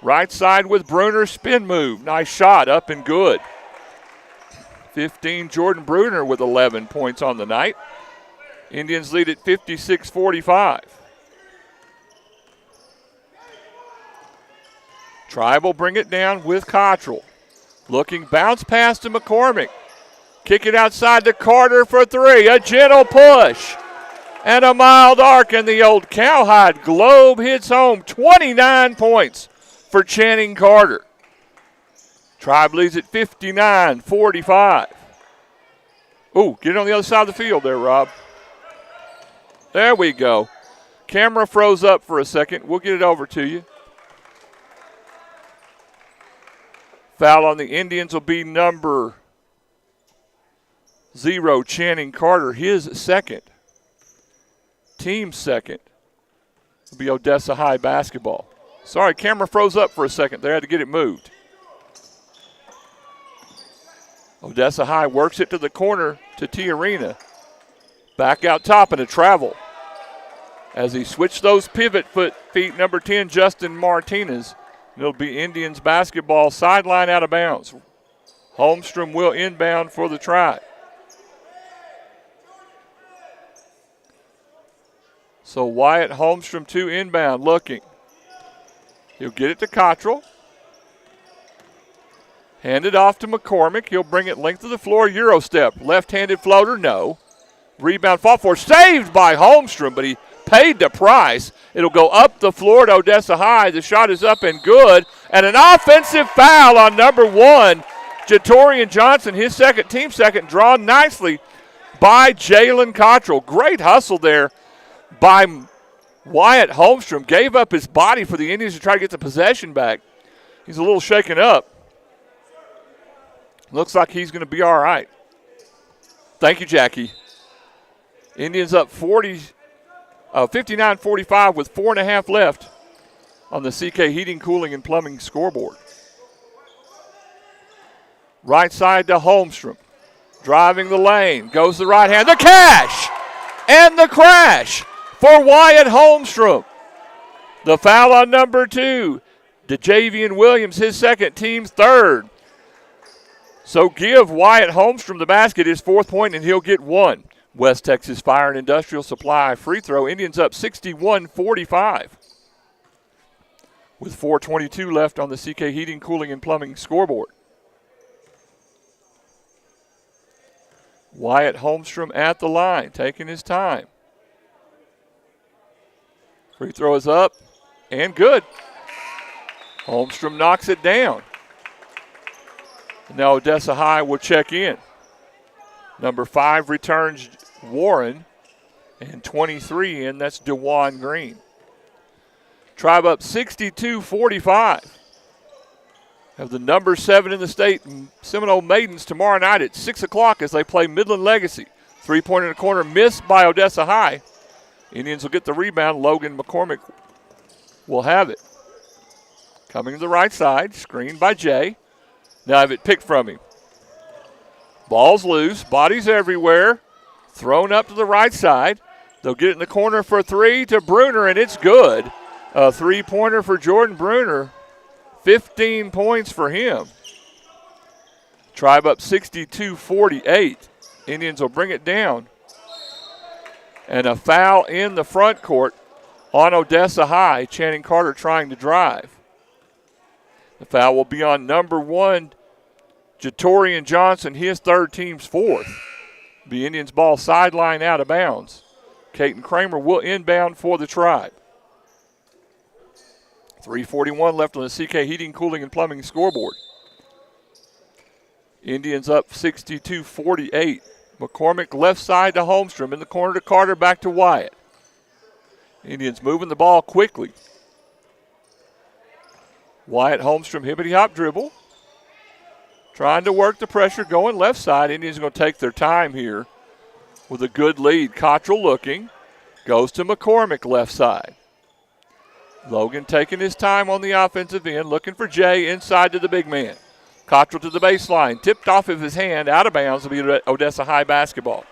Right side with Bruner, spin move. Nice shot, up and good. 15, Jordan Bruner with 11 points on the night. Indians lead at 56-45. Tribe will bring it down with Cottrell. Looking, bounce pass to McCormick. Kick it outside to Carter for 3. A gentle push. And a mild arc, and the old cowhide globe hits home. 29 points for Channing Carter. Tribe leads at 59-45. Ooh, get it on the other side of the field there, Rob. There we go. Camera froze up for a second. We'll get it over to you. Foul on the Indians will be number 0, Channing Carter, his second. Team's second will be Odessa High basketball. Sorry, camera froze up for a second. They had to get it moved. Odessa High works it to the corner to Tiarina. Back out top and a travel. As he switched those pivot feet, number 10, Justin Martinez. It'll be Indians basketball, sideline out of bounds. Holmstrom will inbound for the Tribe. So Wyatt Holmstrom to inbound, looking. He'll get it to Cottrell. Hand it off to McCormick. He'll bring it length of the floor, Euro step. Left-handed floater, no. Rebound fought for, saved by Holmstrom, but he paid the price. It'll go up the floor to Odessa High. The shot is up and good. And an offensive foul on number 1, Jatorian Johnson, his second, team second, drawn nicely by Jalen Cottrell. Great hustle there by Wyatt Holmstrom. Gave up his body for the Indians to try to get the possession back. He's a little shaken up. Looks like he's going to be all right. Thank you, Jackie. Indians up 59-45 with 4.5 left on the CK Heating, Cooling, and Plumbing scoreboard. Right side to Holmstrom. Driving the lane. Goes the right hand. The cash! And the crash for Wyatt Holmstrom. The foul on number 2. DeJavian Williams, his second, team's third. So give Wyatt Holmstrom the basket, his 4th point, and he'll get 1. West Texas Fire and Industrial Supply free throw. Indians up 61-45 with 4:22 left on the CK Heating, Cooling, and Plumbing scoreboard. Wyatt Holmstrom at the line, taking his time. Free throw is up and good. Holmstrom knocks it down. Now Odessa High will check in. Number 5 returns Warren, and 23 in, that's DeJuan Green. Tribe up 62-45. Have the number 7 in the state, Seminole Maidens, tomorrow night at 6 o'clock as they play Midland Legacy. Three-pointer in the corner missed by Odessa High. Indians will get the rebound. Logan McCormick will have it. Coming to the right side, screened by Jay. Now have it picked from him. Ball's loose, bodies everywhere. Thrown up to the right side. They'll get it in the corner for a three to Bruner, and it's good. A three-pointer for Jordan Bruner. 15 points for him. Tribe up 62-48. Indians will bring it down. And a foul in the front court on Odessa High. Channing Carter trying to drive. The foul will be on number 1, Jatorian Johnson, his third, team's fourth. The Indians ball sideline out of bounds. Caton Kramer will inbound for the Tribe. 3:41 left on the CK Heating, Cooling, and Plumbing scoreboard. Indians up 62-48. McCormick left side to Holmstrom. In the corner to Carter, back to Wyatt. Indians moving the ball quickly. Wyatt, Holmstrom, hippity-hop dribble. Trying to work the pressure, going left side. Indians are going to take their time here with a good lead. Cottrell looking. Goes to McCormick left side. Logan taking his time on the offensive end, looking for Jay inside to the big man. Cottrell to the baseline, tipped off of his hand, out of bounds, will be Odessa High basketball.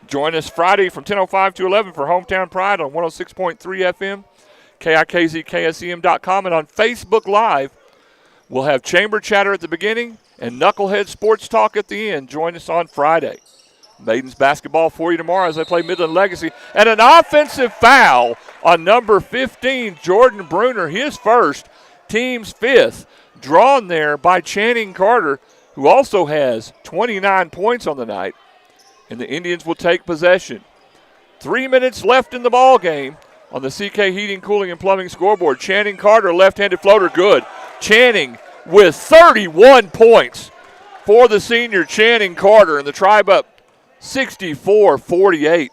Join us Friday from 10:05 to 11 for Hometown Pride on 106.3 FM, KIKZ-KSEM.com, and on Facebook Live. We'll have Chamber Chatter at the beginning and Knucklehead Sports Talk at the end. Join us on Friday. Maidens basketball for you tomorrow as they play Midland Legacy. And an offensive foul on number 15, Jordan Bruner, his first, team's fifth, drawn there by Channing Carter, who also has 29 points on the night. And the Indians will take possession. 3 minutes left in the ball game on the CK Heating, Cooling, and Plumbing scoreboard. Channing Carter, left-handed floater, good. Channing with 31 points for the senior Channing Carter, and the Tribe up 64-48.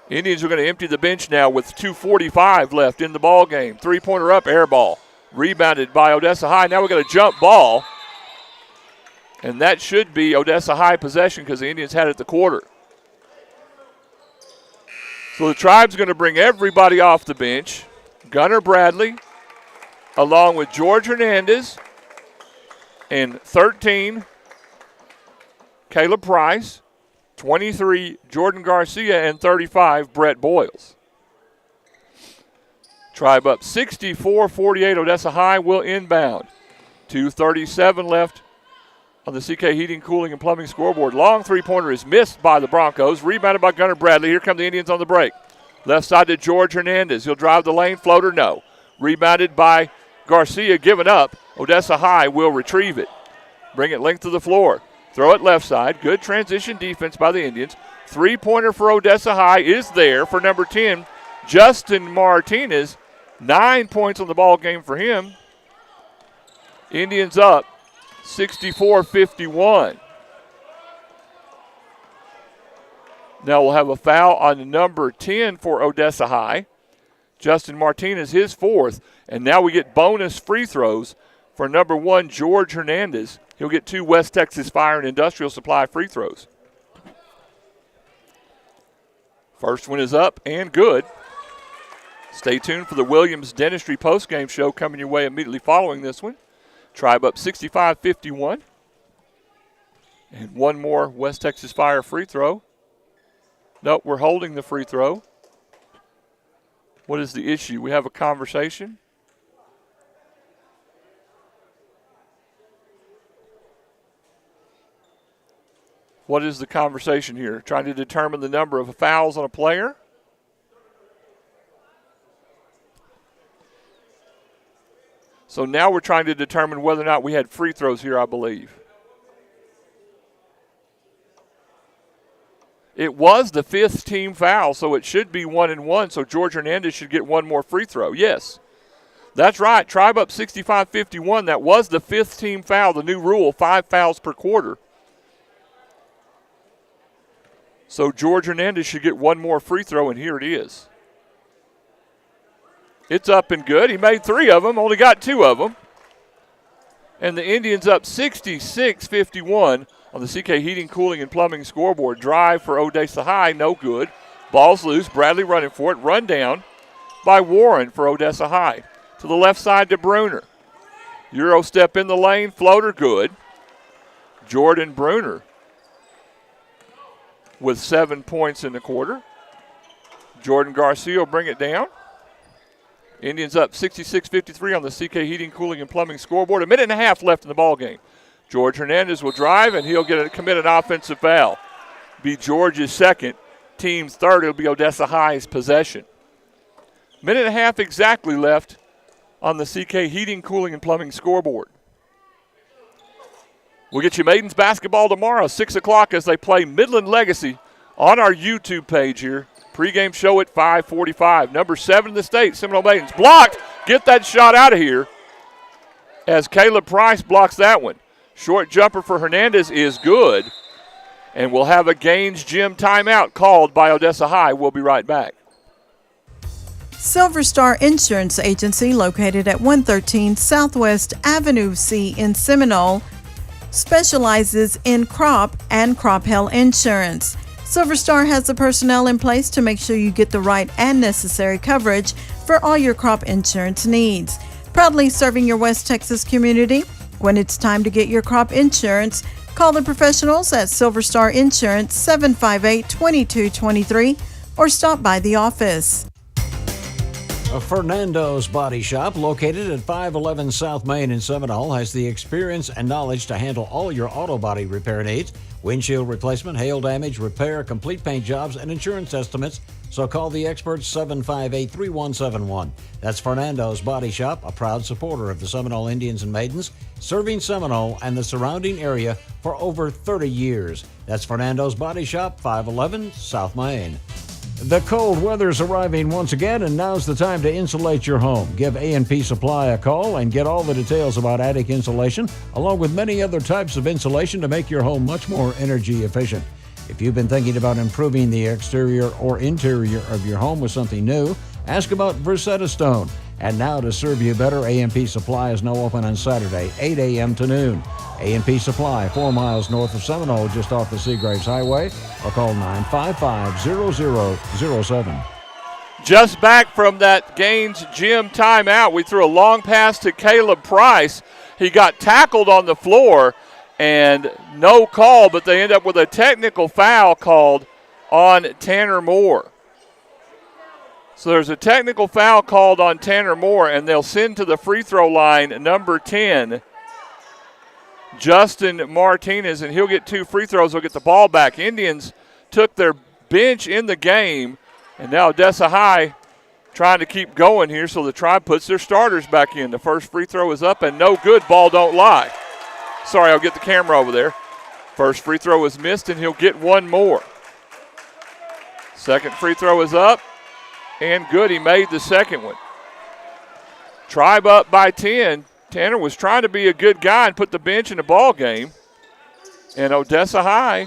Indians are going to empty the bench now with 2:45 left in the ball game. Three-pointer up, air ball. Rebounded by Odessa High. Now we got a jump ball. And that should be Odessa High possession because the Indians had it at the quarter. So the Tribe's going to bring everybody off the bench. Gunnar Bradley, along with George Hernandez, and 13, Caleb Price, 23, Jordan Garcia, and 35, Brett Boyles. Tribe up 64-48. Odessa High will inbound. 2:37 left on the CK Heating, Cooling, and Plumbing scoreboard. Long three-pointer is missed by the Broncos. Rebounded by Gunnar Bradley. Here come the Indians on the break. Left side to George Hernandez. He'll drive the lane. Floater, no. Rebounded by Garcia, given up. Odessa High will retrieve it. Bring it length of the floor. Throw it left side. Good transition defense by the Indians. Three-pointer for Odessa High is there for number 10, Justin Martinez. 9 points on the ball game for him. Indians up 64-51. Now we'll have a foul on number 10 for Odessa High. Justin Martinez, his fourth. And now we get bonus free throws for number 1, George Hernandez. He'll get 2 West Texas Fire and Industrial Supply free throws. First one is up and good. Stay tuned for the Williams Dentistry postgame show coming your way immediately following this one. Tribe up 65-51. And one more West Texas Fire free throw. Nope, we're holding the free throw. What is the issue? We have a conversation. What is the conversation here? Trying to determine the number of fouls on a player? So now we're trying to determine whether or not we had free throws here, I believe. It was the 5th team foul, so it should be 1-1, so George Hernandez should get one more free throw. Yes, that's right. Tribe up 65-51. That was the 5th team foul, the new rule, 5 fouls per quarter. So George Hernandez should get one more free throw, and here it is. It's up and good. He made 3 of them, only got 2 of them. And the Indians up 66-51 on the CK Heating, Cooling, and Plumbing scoreboard. Drive for Odessa High, no good. Ball's loose. Bradley running for it. Run down by Warren for Odessa High. To the left side to Bruner. Euro step in the lane. Floater good. Jordan Bruner with 7 points in the quarter. Jordan Garcia will bring it down. Indians up 66-53 on the CK Heating, Cooling, and Plumbing scoreboard. A minute and a half left in the ball game. George Hernandez will drive, and he'll commit an offensive foul. Be George's second. Team's third. It'll be Odessa High's possession. Minute and a half exactly left on the CK Heating, Cooling, and Plumbing scoreboard. We'll get you Maidens basketball tomorrow, 6 o'clock, as they play Midland Legacy on our YouTube page here. Pre-game show at 5:45. Number 7 in the state, Seminole Maidens. Blocked. Get that shot out of here as Caleb Price blocks that one. Short jumper for Hernandez is good. And we'll have a Gaines Gym timeout called by Odessa High. We'll be right back. Silver Star Insurance Agency, located at 113 Southwest Avenue C in Seminole, specializes in crop and crop hail insurance. Silver Star has the personnel in place to make sure you get the right and necessary coverage for all your crop insurance needs. Proudly serving your West Texas community. When it's time to get your crop insurance, call the professionals at Silver Star Insurance 758-2223 or stop by the office. Fernando's Body Shop, located at 511 South Main in Seminole, has the experience and knowledge to handle all your auto body repair needs. Windshield replacement, hail damage, repair, complete paint jobs, and insurance estimates. So call the experts 758-3171. That's Fernando's Body Shop, a proud supporter of the Seminole Indians and Maidens, serving Seminole and the surrounding area for over 30 years. That's Fernando's Body Shop, 511 South Main. The cold weather's arriving once again, and now's the time to insulate your home. Give A&P Supply a call and get all the details about attic insulation, along with many other types of insulation to make your home much more energy efficient. If you've been thinking about improving the exterior or interior of your home with something new, ask about Versetta Stone. And now, to serve you better, A&P Supply is now open on Saturday, 8 a.m. to noon. A&P Supply, 4 miles north of Seminole, just off the Seagraves Highway, or call 955-0007. Just back from that Gaines Gym timeout, we threw a long pass to Caleb Price. He got tackled on the floor, and no call, but they end up with a technical foul called on Tanner Moore. So there's a technical foul called on Tanner Moore, and they'll send to the free throw line number 10, Justin Martinez, and he'll get 2 free throws. He'll get the ball back. Indians took their bench in the game, and now Odessa High trying to keep going here, so the Tribe puts their starters back in. The first free throw is up and no good. Ball don't lie. Sorry, I'll get the camera over there. First free throw is missed, and he'll get 1 more. Second free throw is up and good. He made the second one. Tribe up by 10. Tanner was trying to be a good guy and put the bench in the ball game, and Odessa High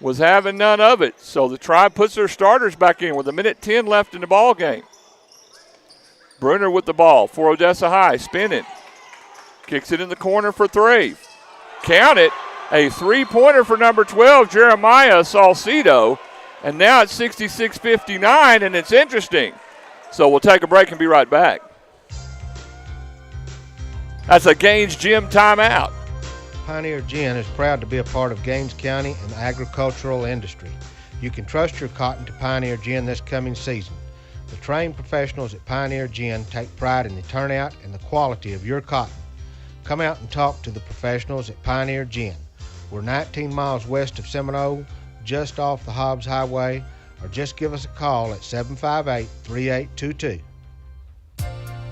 was having none of it. So the Tribe puts their starters back in with 1:10 left in the ball game. Bruner with the ball for Odessa High, spinning. Kicks it in the corner for 3. Count it, a 3-pointer for number 12, Jeremiah Salcido. And now it's 66-59, and it's interesting. So we'll take a break and be right back. That's a Gaines Gym timeout. Pioneer Gin is proud to be a part of Gaines County and the agricultural industry. You can trust your cotton to Pioneer Gin this coming season. The trained professionals at Pioneer Gin take pride in the turnout and the quality of your cotton. Come out and talk to the professionals at Pioneer Gin. We're 19 miles west of Seminole, just off the Hobbs Highway, or just give us a call at 758-3822.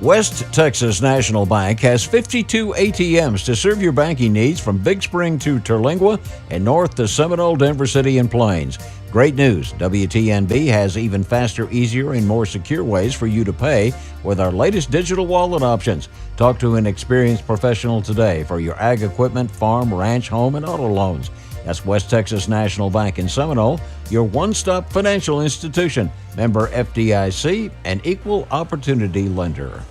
West Texas National Bank has 52 ATMs to serve your banking needs from Big Spring to Terlingua and north to Seminole, Denver City, and Plains. Great news, WTNB has even faster, easier, and more secure ways for you to pay with our latest digital wallet options. Talk to an experienced professional today for your ag equipment, farm, ranch, home, and auto loans. That's West Texas National Bank in Seminole, your one-stop financial institution, member FDIC, and equal opportunity lender.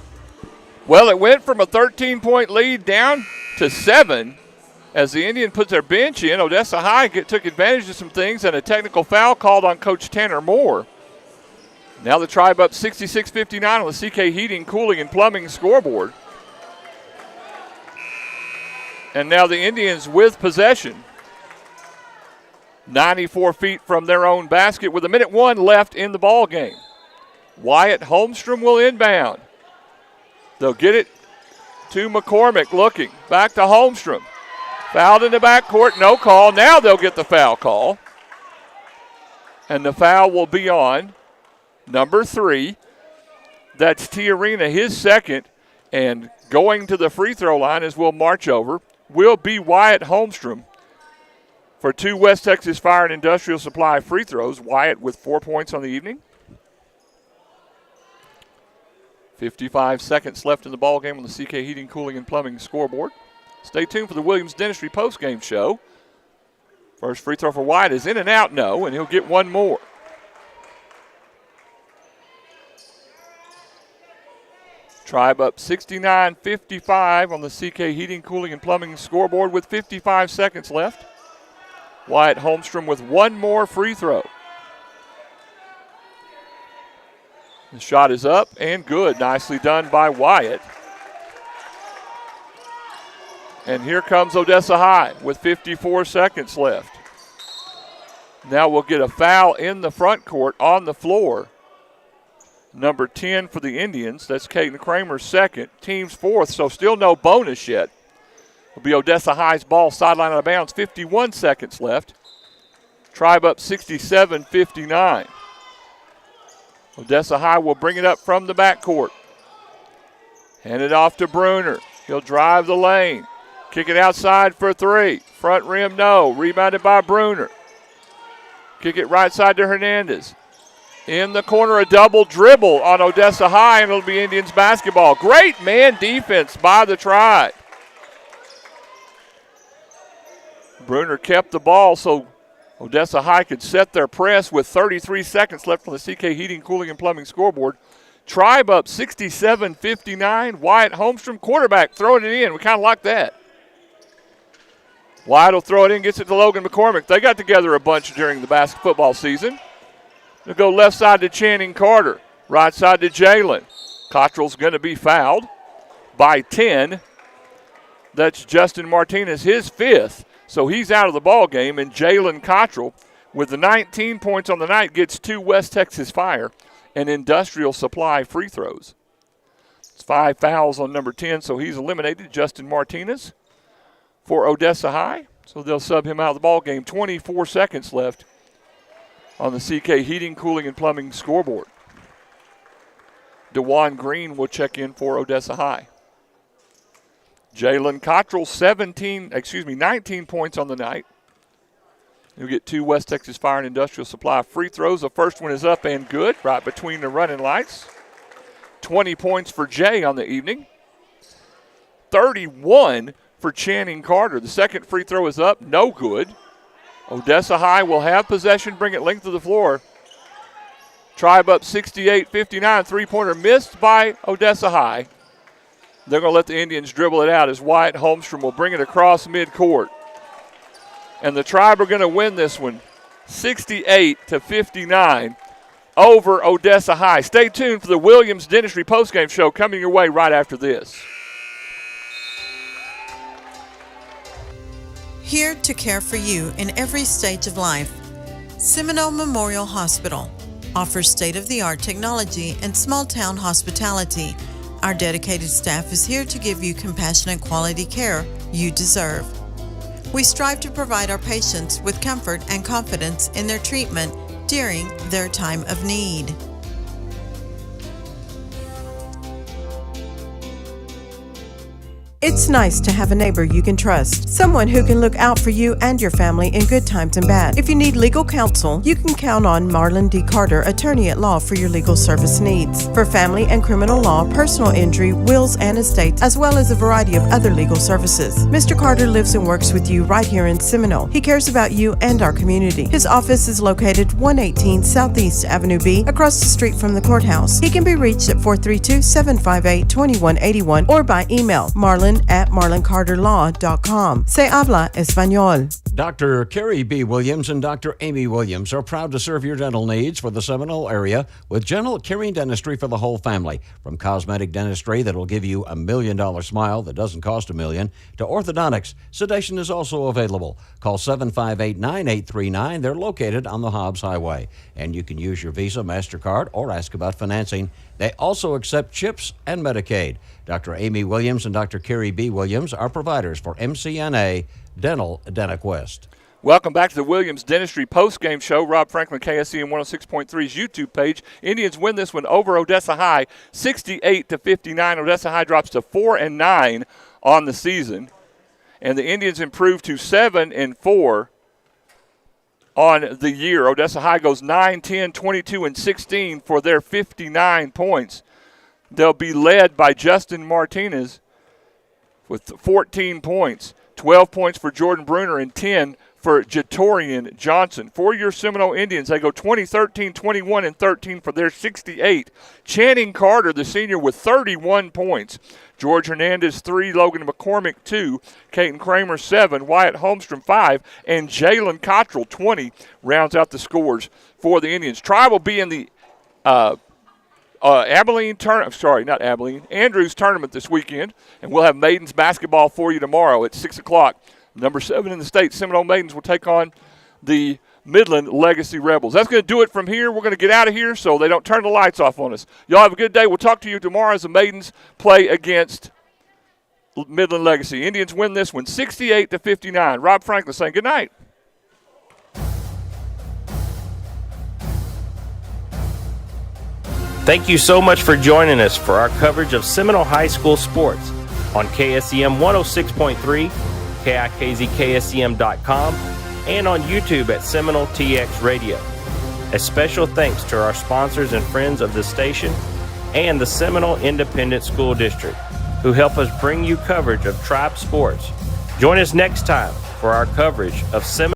Well, it went from a 13-point lead down 7 as the Indian puts their bench in. Odessa High took advantage of some things and a technical foul called on Coach Tanner Moore. Now the Tribe up 66-59 on the CK Heating, Cooling, and Plumbing scoreboard. And now the Indians with possession. 94 feet from their own basket with 1:01 left in the ball game. Wyatt Holmstrom will inbound. They'll get it to McCormick, looking. Back to Holmstrom. Fouled in the backcourt, no call. Now they'll get the foul call. And the foul will be on number 3. That's Tiarina, his second. And going to the free throw line, as we'll march over, will be Wyatt Holmstrom for 2 West Texas Fire and Industrial Supply free throws. Wyatt with 4 points on the evening. 55 seconds left in the ball game on the CK Heating, Cooling, and Plumbing scoreboard. Stay tuned for the Williams Dentistry postgame show. First free throw for Wyatt is in and out, no, and he'll get one more. Tribe up 69-55 on the CK Heating, Cooling, and Plumbing scoreboard with 55 seconds left. Wyatt Holmstrom with one more free throw. The shot is up and good. Nicely done by Wyatt. And here comes Odessa High with 54 seconds left. Now we'll get a foul in the front court on the floor. Number 10 for the Indians. That's Caden Kramer's second. Team's 4th, so still no bonus yet. It'll be Odessa High's ball, sideline out of bounds. 51 seconds left. Tribe up 67-59. Odessa High will bring it up from the backcourt. Hand it off to Bruner. He'll drive the lane. Kick it outside for 3. Front rim, no. Rebounded by Bruner. Kick it right side to Hernandez. In the corner, a double dribble on Odessa High, and it'll be Indians basketball. Great man defense by the Tribe. Bruner kept the ball so Odessa High could set their press with 33 seconds left on the CK Heating, Cooling, and Plumbing scoreboard. Tribe up 67-59. Wyatt Holmstrom, quarterback, throwing it in. We kind of like that. Wyatt will throw it in, gets it to Logan McCormick. They got together a bunch during the football season. They'll go left side to Channing Carter. Right side to Jalen. Cottrell's going to be fouled by 10. That's Justin Martinez, his 5th. So he's out of the ball game, and Jalen Cottrell, with the 19 points on the night, gets 2 West Texas Fire and Industrial Supply free throws. It's 5 fouls on number 10, so he's eliminated. Justin Martinez for Odessa High. So they'll sub him out of the ball game. 24 seconds left on the CK Heating, Cooling, and Plumbing scoreboard. DeJuan Green will check in for Odessa High. Jalen Cottrell, 19 points on the night. He'll get 2 West Texas Fire and Industrial Supply free throws. The first one is up and good, right between the running lights. 20 points for Jay on the evening. 31 for Channing Carter. The second free throw is up, no good. Odessa High will have possession, bring it length of the floor. Tribe up 68-59. Three-pointer missed by Odessa High. They're going to let the Indians dribble it out as Wyatt Holmstrom will bring it across midcourt. And the Tribe are going to win this one 68-59 over Odessa High. Stay tuned for the Williams Dentistry postgame show coming your way right after this. Here to care for you in every stage of life. Seminole Memorial Hospital offers state-of-the-art technology and small-town hospitality. Our dedicated staff is here to give you compassionate quality care you deserve. We strive to provide our patients with comfort and confidence in their treatment during their time of need. It's nice to have a neighbor you can trust, someone who can look out for you and your family in good times and bad. If you need legal counsel, you can count on Marlon D. Carter, attorney at law, for your legal service needs. For family and criminal law, personal injury, wills and estates, as well as a variety of other legal services. Mr. Carter lives and works with you right here in Seminole. He cares about you and our community. His office is located 118 Southeast Avenue B, across the street from the courthouse. He can be reached at 432-758-2181 or by email, Marlon information at marloncarterlaw.com. Se habla español. Dr. Carrie B. Williams and Dr. Amy Williams are proud to serve your dental needs for the Seminole area with gentle caring dentistry for the whole family. From cosmetic dentistry that'll give you $1 million smile that doesn't cost $1 million to orthodontics, sedation is also available. Call 758-9839. They're located on the Hobbs Highway. And you can use your Visa, MasterCard, or ask about financing. They also accept CHIPS and Medicaid. Dr. Amy Williams and Dr. Carrie B. Williams are providers for MCNA Dental DentaQuest. Welcome back to the Williams Dentistry postgame show. Rob Franklin, KSCM 106.3's YouTube page. Indians win this one over Odessa High, 68-59. Odessa High drops to 4-9 on the season, and the Indians improve to 7-4 on the year. Odessa High goes 9, 10, 22, and 16 for their 59 points. They'll be led by Justin Martinez with 14 points. 12 points for Jordan Bruner and 10 for Jatorian Johnson. For your Seminole Indians, they go 20, 13, 21, and 13 for their 68. Channing Carter, the senior, with 31 points. George Hernandez, 3, Logan McCormick, 2, Caden Kramer, 7, Wyatt Holmstrom, 5, and Jalen Cottrell, 20, rounds out the scores for the Indians. Tribe will be in the Andrews tournament this weekend, and we'll have Maidens basketball for you tomorrow at 6 o'clock. Number 7 in the state, Seminole Maidens, will take on the Midland Legacy Rebels. That's going to do it from here. We're going to get out of here so they don't turn the lights off on us. Y'all have a good day. We'll talk to you tomorrow as the Maidens play against Midland Legacy. Indians win this one 68-59. Rob Franklin saying good night. Thank you so much for joining us for our coverage of Seminole High School sports on KSCM 106.3, KIKZKSCM.com, and on YouTube at Seminole TX Radio. A special thanks to our sponsors and friends of the station and the Seminole Independent School District, who help us bring you coverage of Tribe sports. Join us next time for our coverage of Seminole